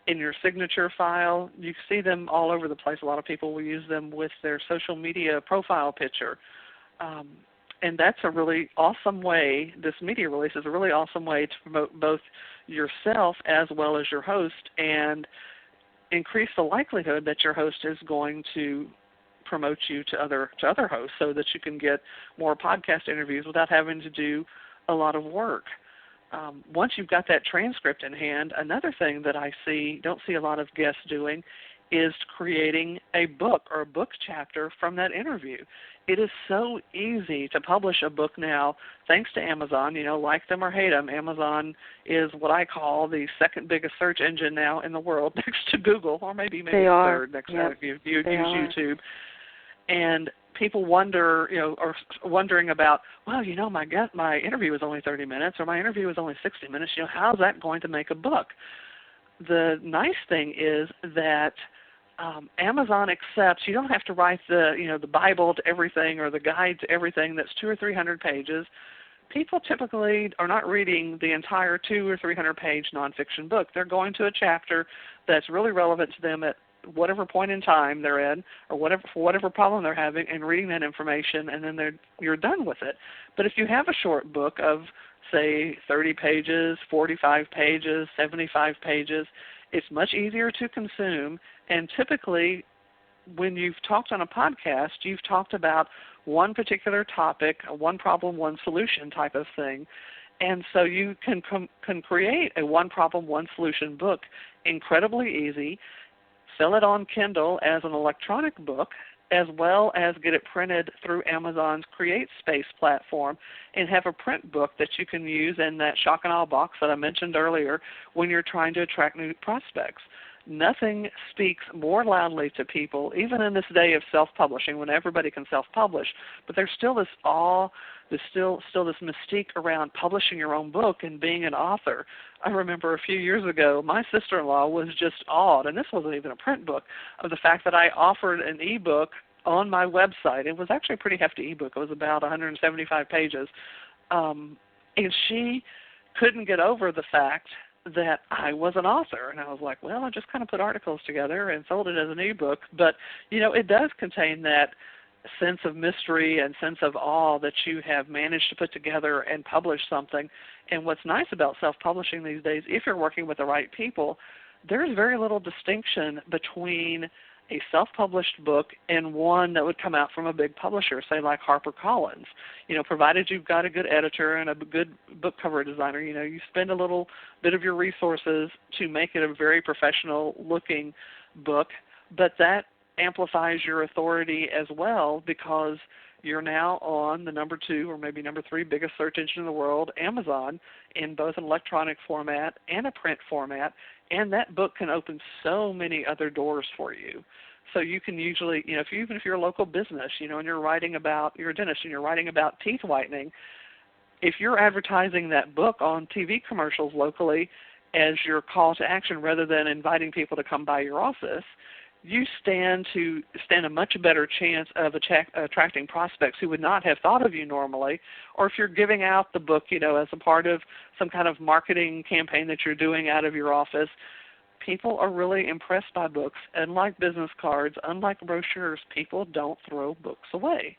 in your signature file. You see them all over the place. A lot of people will use them with their social media profile picture. And that's a really awesome way, this media release is a really awesome way to promote both yourself as well as your host and increase the likelihood that your host is going to promote you to other hosts so that you can get more podcast interviews without having to do a lot of work. Once you've got that transcript in hand, another thing that I don't see a lot of guests doing is creating a book or a book chapter from that interview. It is so easy to publish a book now, thanks to Amazon. Like them or hate them, Amazon is what I call the second biggest search engine now in the world, next to Google, or maybe third, next to if you use YouTube. And people wondering about, well, my interview was only 30 minutes, or my interview was only 60 minutes. How's that going to make a book? The nice thing is that Amazon accepts. You don't have to write the Bible to everything or the guide to everything that's 200 or 300 pages. People typically are not reading the entire 200 or 300 page nonfiction book. They're going to a chapter that's really relevant to them at whatever point in time they're in, or for whatever problem they're having, and reading that information, and then you're done with it. But if you have a short book of, say, 30 pages, 45 pages, 75 pages, it's much easier to consume, And typically, when you've talked on a podcast, you've talked about one particular topic, a one problem, one solution type of thing. And so you can create a one problem, one solution book incredibly easy, sell it on Kindle as an electronic book, as well as get it printed through Amazon's Create Space platform and have a print book that you can use in that shock and awe box that I mentioned earlier when you're trying to attract new prospects. Nothing speaks more loudly to people, even in this day of self-publishing when everybody can self-publish, but there's still this awe, there's still this mystique around publishing your own book and being an author. I remember a few years ago, my sister-in-law was just awed, and this wasn't even a print book, of the fact that I offered an e-book on my website. It was actually a pretty hefty e-book. It was about 175 pages. And she couldn't get over the fact that I was an author. And I was like, well, I just kind of put articles together and sold it as an e-book. But, it does contain that sense of mystery and sense of awe that you have managed to put together and publish something. And what's nice about self-publishing these days, if you're working with the right people, there's very little distinction between a self-published book and one that would come out from a big publisher, say like HarperCollins. Provided you've got a good editor and a good book cover designer, you spend a little bit of your resources to make it a very professional-looking book, but that amplifies your authority as well because you're now on the number 2 or maybe number 3 biggest search engine in the world, Amazon, in both an electronic format and a print format, and that book can open so many other doors for you. So you can usually, even if you're a local business, and you're a dentist and you're writing about teeth whitening, if you're advertising that book on TV commercials locally as your call to action rather than inviting people to come by your office, you stand a much better chance of attracting prospects who would not have thought of you normally. Or if you're giving out the book, as a part of some kind of marketing campaign that you're doing out of your office, people are really impressed by books. Unlike business cards, unlike brochures, people don't throw books away.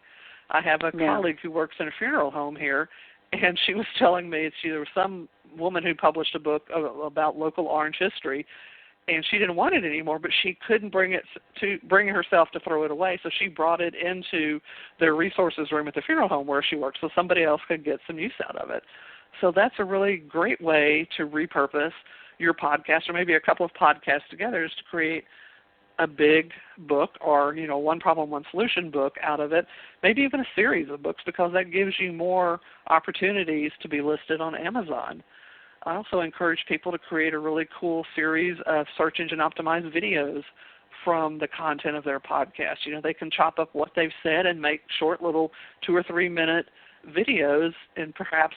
I have a colleague who works in a funeral home here, and she was telling me there was some woman who published a book about local orange history, and she didn't want it anymore, but she couldn't bring herself to throw it away, so she brought it into their resources room at the funeral home where she works so somebody else could get some use out of it. So that's a really great way to repurpose your podcast or maybe a couple of podcasts together is to create a big book or, one problem, one solution book out of it, maybe even a series of books because that gives you more opportunities to be listed on Amazon. I also encourage people to create a really cool series of search engine optimized videos from the content of their podcast. They can chop up what they've said and make short little 2 or 3 minute videos and perhaps,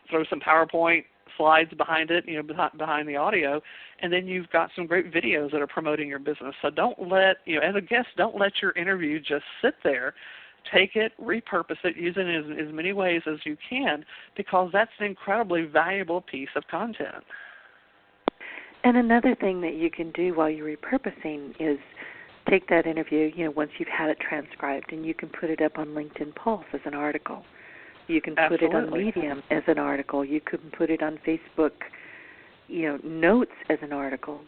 throw some PowerPoint slides behind it, behind the audio, and then you've got some great videos that are promoting your business. So don't let, as a guest, don't let your interview just sit there. Take it, repurpose it, use it in as many ways as you can because that's an incredibly valuable piece of content. And another thing that you can do while you're repurposing is take that interview, once you've had it transcribed, and you can put it up on LinkedIn Pulse as an article. You can put it on Medium as an article. You can put it on Facebook, notes as an article.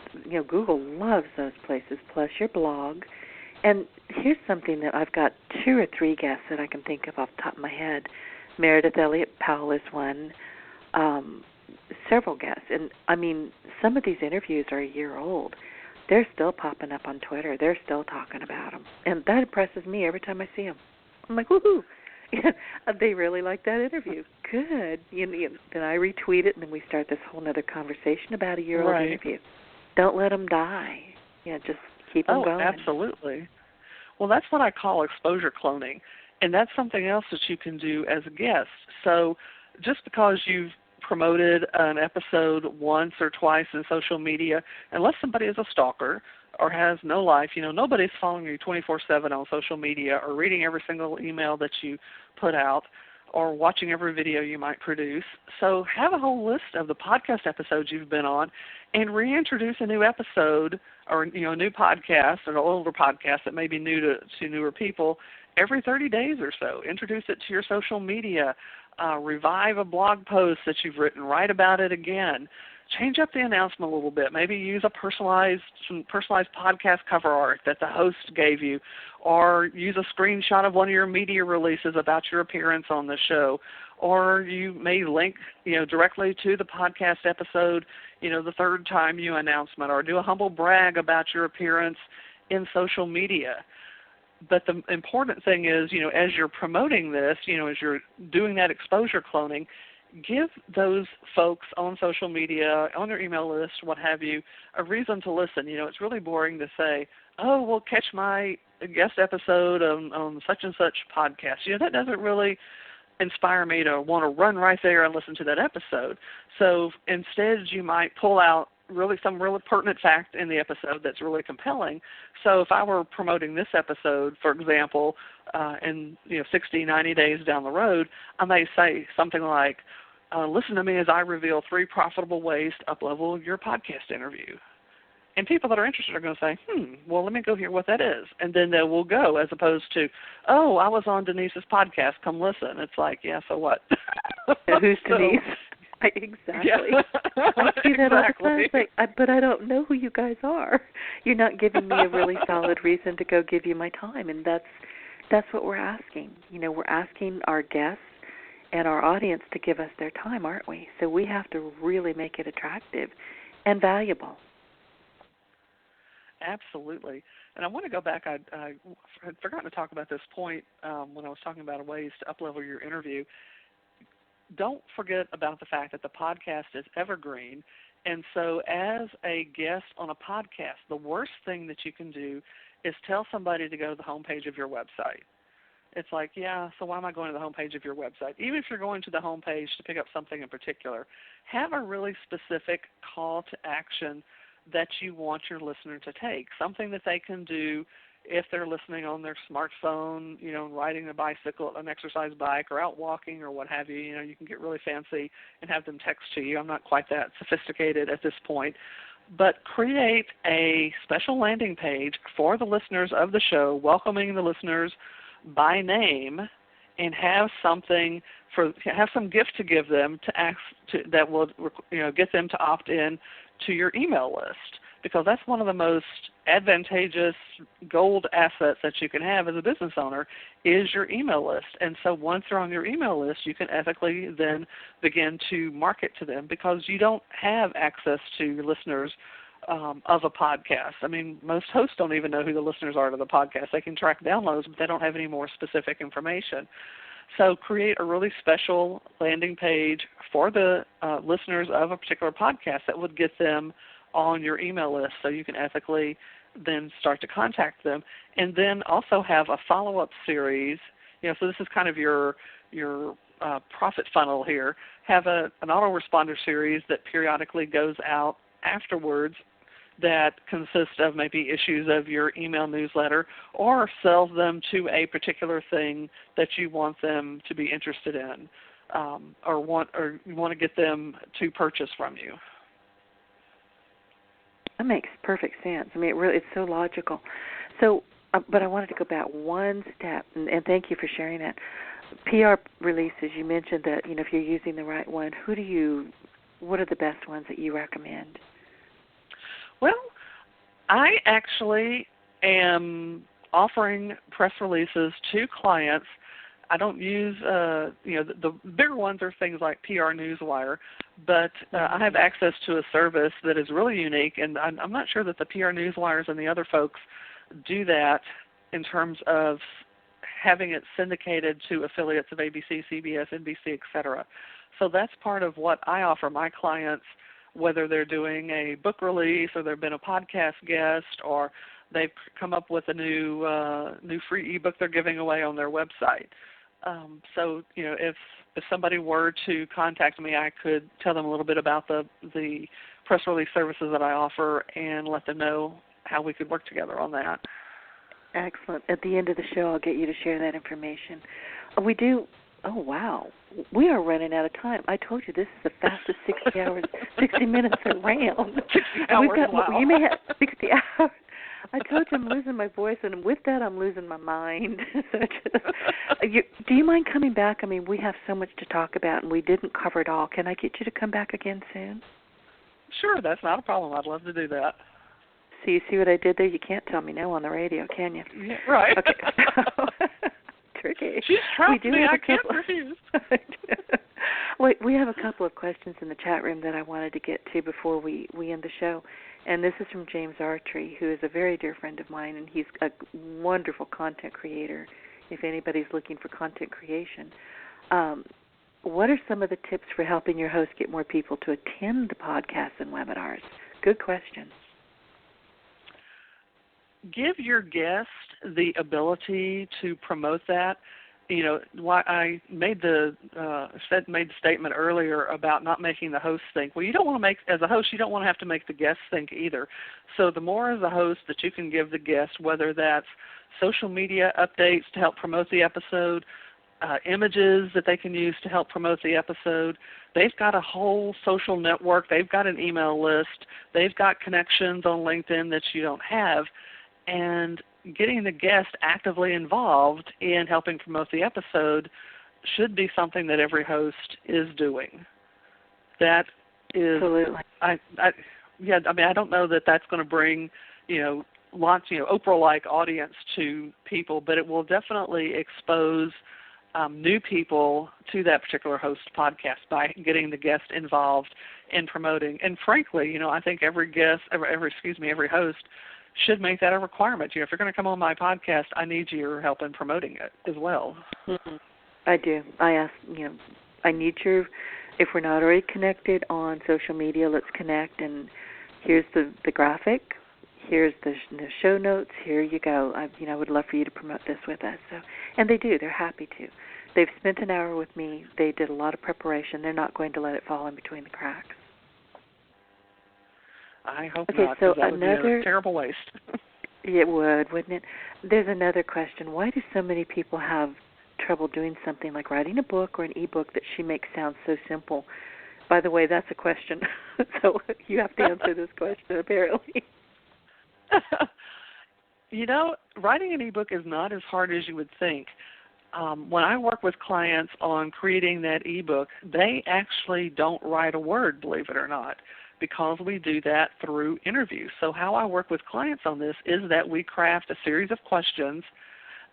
Google loves those places, plus your blog. And here's something that I've got 2 or 3 guests that I can think of off the top of my head. Meredith Elliott Powell is one, several guests. And, some of these interviews are a year old. They're still popping up on Twitter. They're still talking about them. And that impresses me every time I see them. I'm like, woohoo. They really like that interview. Good. Then I retweet it, and then we start this whole other conversation about a year-old interview. Don't let them die. Just keep them going. Oh, absolutely. Well, that's what I call exposure cloning, and that's something else that you can do as a guest. So just because you've promoted an episode once or twice in social media, unless somebody is a stalker or has no life, nobody's following you 24/7 on social media or reading every single email that you put out or watching every video you might produce. So have a whole list of the podcast episodes you've been on and reintroduce a new episode or, a new podcast or an older podcast that may be new to newer people every 30 days or so. Introduce it to your social media. Revive a blog post that you've written. Write about it again. change up the announcement a little bit. Maybe use some personalized podcast cover art that the host gave you, or use a screenshot of one of your media releases about your appearance on the show. Or you may link, directly to the podcast episode, the third time you announcement, or do a humble brag about your appearance in social media. But the important thing is, as you're promoting this, as you're doing that exposure cloning, give those folks on social media, on their email list, what have you, a reason to listen. It's really boring to say, oh, well, catch my guest episode on such and such podcast. That doesn't really inspire me to want to run right there and listen to that episode. So instead, you might pull out some really pertinent fact in the episode that's really compelling. So if I were promoting this episode, for example, in 60, 90 days down the road, I may say something like, listen to me as I reveal 3 profitable ways to uplevel your podcast interview. And people that are interested are going to say, well, let me go hear what that is. And then they will go, as opposed to, oh, I was on Denise's podcast, come listen. It's like, yeah, so what? Who's Denise? Exactly. Yeah. I see that all the time. It's like, but I don't know who you guys are. You're not giving me a really solid reason to go give you my time, and that's what we're asking. We're asking our guests and our audience to give us their time, aren't we? So we have to really make it attractive and valuable. Absolutely. And I want to go back. I had forgotten to talk about this point when I was talking about ways to uplevel your interview. Don't forget about the fact that the podcast is evergreen. And so as a guest on a podcast, the worst thing that you can do is tell somebody to go to the homepage of your website. It's like, yeah, so why am I going to the homepage of your website? Even if you're going to the homepage to pick up something in particular, have a really specific call to action that you want your listener to take, something that they can do if they're listening on their smartphone, riding a bicycle, an exercise bike, or out walking or what have you. You can get really fancy and have them text to you. I'm not quite that sophisticated at this point. But create a special landing page for the listeners of the show, welcoming the listeners by name, and have some gift to give them that will get them to opt in to your email list, because that's one of the most advantageous gold assets that you can have as a business owner is your email list. And so once they're on your email list, you can ethically then begin to market to them, because you don't have access to listeners of a podcast. I mean, most hosts don't even know who the listeners are to the podcast. They can track downloads, but they don't have any more specific information. So create a really special landing page for the listeners of a particular podcast that would get them on your email list, so you can ethically then start to contact them. And then also have a follow-up series. So this is kind of your profit funnel here. Have an autoresponder series that periodically goes out afterwards that consists of maybe issues of your email newsletter, or sells them to a particular thing that you want them to be interested in, or you want to get them to purchase from you. That makes perfect sense. I mean, it's so logical. So, but I wanted to go back one step, and thank you for sharing that. PR releases, you mentioned that, if you're using the right one, what are the best ones that you recommend? Well, I actually am offering press releases to clients. I don't use, the bigger ones are things like PR Newswire, but I have access to a service that is really unique, and I'm not sure that the PR Newswires and the other folks do that in terms of having it syndicated to affiliates of ABC, CBS, NBC, et cetera. So that's part of what I offer my clients, whether they're doing a book release or they've been a podcast guest or they've come up with a new free ebook they're giving away on their website. So, if somebody were to contact me, I could tell them a little bit about the press release services that I offer and let them know how we could work together on that. Excellent. At the end of the show, I'll get you to share that information. We do. Oh, wow. We are running out of time. I told you this is the fastest 60 minutes around. 60 hours, wow. You may have 60 hours. I told you I'm losing my voice, and with that I'm losing my mind. Do you mind coming back? I mean, we have so much to talk about, and we didn't cover it all. Can I get you to come back again soon? Sure, that's not a problem. I'd love to do that. So you see what I did there? You can't tell me no on the radio, can you? Yeah, right. Okay. So, tricky. She's trapped me. I can't couple... refuse. We have a couple of questions in the chat room that I wanted to get to before we end the show. And this is from James Artry, who is a very dear friend of mine, and he's a wonderful content creator if anybody's looking for content creation. What are some of the tips for helping your host get more people to attend the podcasts and webinars? Good question. Give your guest the ability to promote that. You know, why I made the statement earlier about not making the host think. Well, you don't want to make, as a host, you don't want to have to make the guest think either. So the more as a host that you can give the guest, whether that's social media updates to help promote the episode, images that they can use to help promote the episode. They've got a whole social network. They've got an email list. They've got connections on LinkedIn that you don't have. And getting the guest actively involved in helping promote the episode should be something that every host is doing. That is, absolutely. I don't know that that's going to bring, lots, Oprah-like audience to people, but it will definitely expose new people to that particular host podcast by getting the guest involved in promoting. And frankly, I think every host should make that a requirement. If you're going to come on my podcast, I need your help in promoting it as well. Mm-hmm. I do. I ask, I need your, if we're not already connected on social media, let's connect, and here's the graphic, here's the show notes, here you go. I would love for you to promote this with us. So, and they do. They're happy to. They've spent an hour with me. They did a lot of preparation. They're not going to let it fall in between the cracks. I hope okay, not, so because that would be a terrible waste. It would, wouldn't it? There's another question. Why do so many people have trouble doing something like writing a book or an e-book that she makes sound so simple? By the way, that's a question. So you have to answer this question, apparently. Writing an e-book is not as hard as you would think. When I work with clients on creating that e-book, they actually don't write a word, believe it or not, because we do that through interviews. So how I work with clients on this is that we craft a series of questions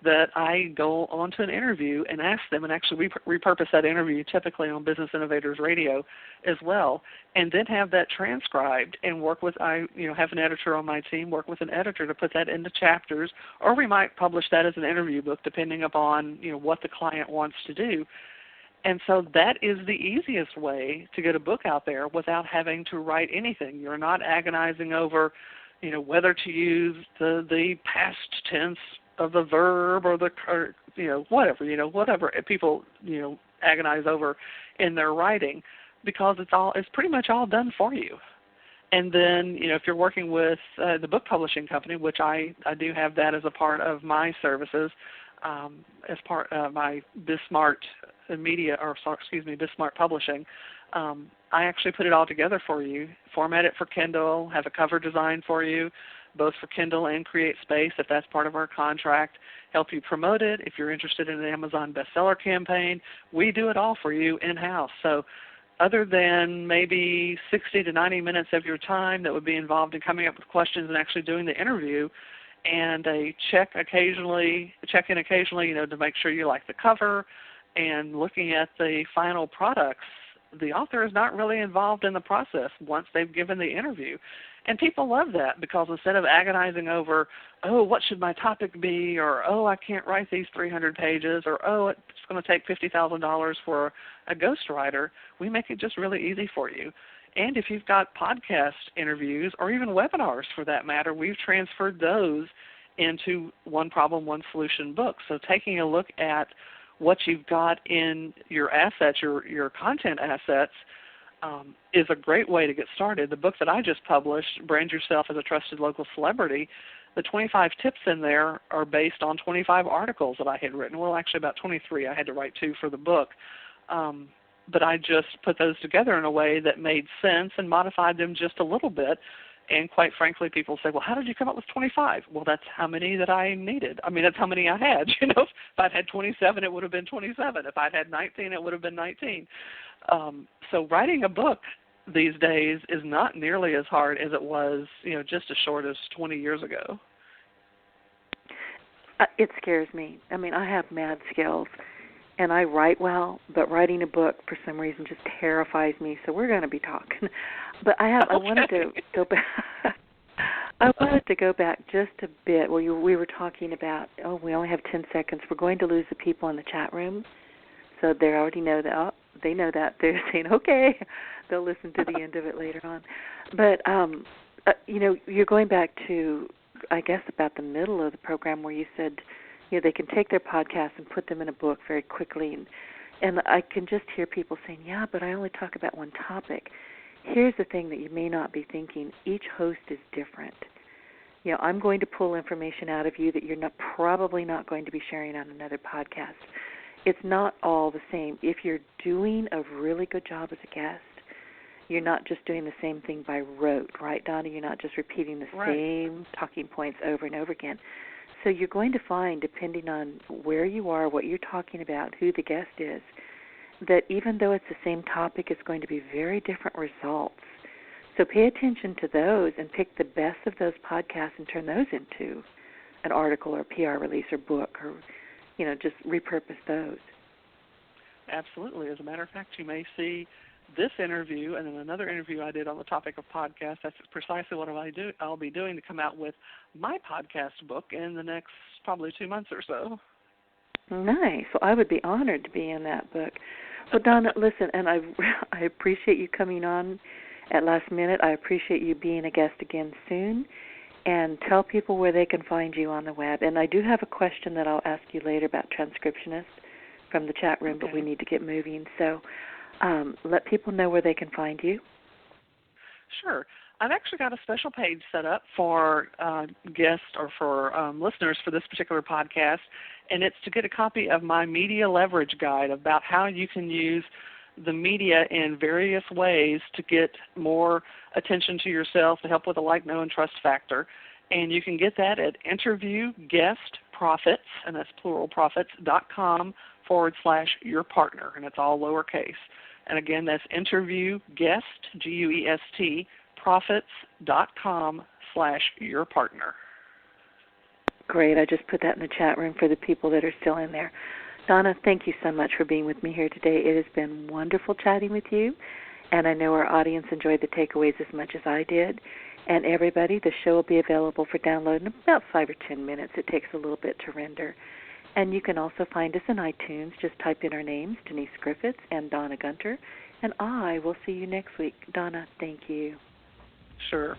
that I go on to an interview and ask them, and actually we repurpose that interview typically on Business Innovators Radio as well, and then have that transcribed and work with, have an editor on my team, work with an editor to put that into chapters, or we might publish that as an interview book depending upon, what the client wants to do. And so that is the easiest way to get a book out there without having to write anything. You're not agonizing over, whether to use the past tense of the verb or whatever people, agonize over in their writing, because it's pretty much all done for you. And then, if you're working with the book publishing company, which I do have that as a part of my services, as part of my BizSmart BizSmart Publishing, I actually put it all together for you, format it for Kindle, have a cover design for you, both for Kindle and Create Space, if that's part of our contract, help you promote it. If you're interested in an Amazon bestseller campaign, we do it all for you in-house. So other than maybe 60 to 90 minutes of your time that would be involved in coming up with questions and actually doing the interview, and a check-in occasionally, to make sure you like the cover, and looking at the final products, the author is not really involved in the process once they've given the interview. And people love that, because instead of agonizing over, oh, what should my topic be, or, oh, I can't write these 300 pages, or, oh, it's going to take $50,000 for a ghostwriter, we make it just really easy for you. And if you've got podcast interviews or even webinars for that matter, we've transferred those into One Problem, One Solution books. So taking a look at what you've got in your assets, your content assets, is a great way to get started. The book that I just published, Brand Yourself as a Trusted Local Celebrity, the 25 tips in there are based on 25 articles that I had written. Well, actually about 23. I had to write 2 for the book. But I just put those together in a way that made sense and modified them just a little bit. And quite frankly, people say, well, how did you come up with 25? Well, that's how many that I needed. I mean, that's how many I had. If I'd had 27, it would have been 27. If I'd had 19, it would have been 19. So writing a book these days is not nearly as hard as it was, just as short as 20 years ago. It scares me. I mean, I have mad skills, and I write well, but writing a book for some reason just terrifies me. So we're going to be talking. But I wanted to go back. I wanted to go back just a bit where we were talking about, we only have 10 seconds. We're going to lose the people in the chat room. So they already know that. Oh, they know that. They're saying, okay, they'll listen to the end of it later on. But, you're going back to, I guess, about the middle of the program where you said, they can take their podcasts and put them in a book very quickly. And I can just hear people saying, yeah, but I only talk about one topic. Here's the thing that you may not be thinking. Each host is different. I'm going to pull information out of you that you're probably not going to be sharing on another podcast. It's not all the same. If you're doing a really good job as a guest, you're not just doing the same thing by rote, right, Donna? You're not just repeating the same talking points over and over again. So you're going to find, depending on where you are, what you're talking about, who the guest is, that even though it's the same topic, it's going to be very different results. So pay attention to those and pick the best of those podcasts and turn those into an article or PR release or book or, just repurpose those. Absolutely. As a matter of fact, you may see this interview and then another interview I did on the topic of podcasts. That's precisely what I'll be doing to come out with my podcast book in the next probably 2 months or so. Nice. Well, I would be honored to be in that book. Well, Donna, listen, and I appreciate you coming on at last minute. I appreciate you being a guest again soon. And tell people where they can find you on the web. And I do have a question that I'll ask you later about transcriptionists from the chat room, but we need to get moving. So let people know where they can find you. Sure. I've actually got a special page set up for guests or for listeners for this particular podcast, and it's to get a copy of my media leverage guide about how you can use the media in various ways to get more attention to yourself, to help with the like, know, and trust factor. And you can get that at interviewguestprofits, and that's plural profits.com/your partner, and it's all lowercase. And again, that's interviewguest, G-U-E-S-T, profits.com/your partner. Great. I just put that in the chat room for the people that are still in there. Donna, thank you so much for being with me here today. It has been wonderful chatting with you, and I know our audience enjoyed the takeaways as much as I did. And everybody, the show will be available for download in about 5 or 10 minutes. It takes a little bit to render. And you can also find us in iTunes. Just type in our names, Denise Griffiths and Donna Gunter, and I will see you next week. Donna, thank you. Sure.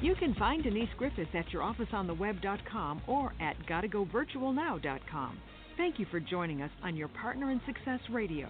You can find Denise Griffiths at yourofficeontheweb.com or at gottagovirtualnow.com. Thank you for joining us on Your Partner in Success Radio.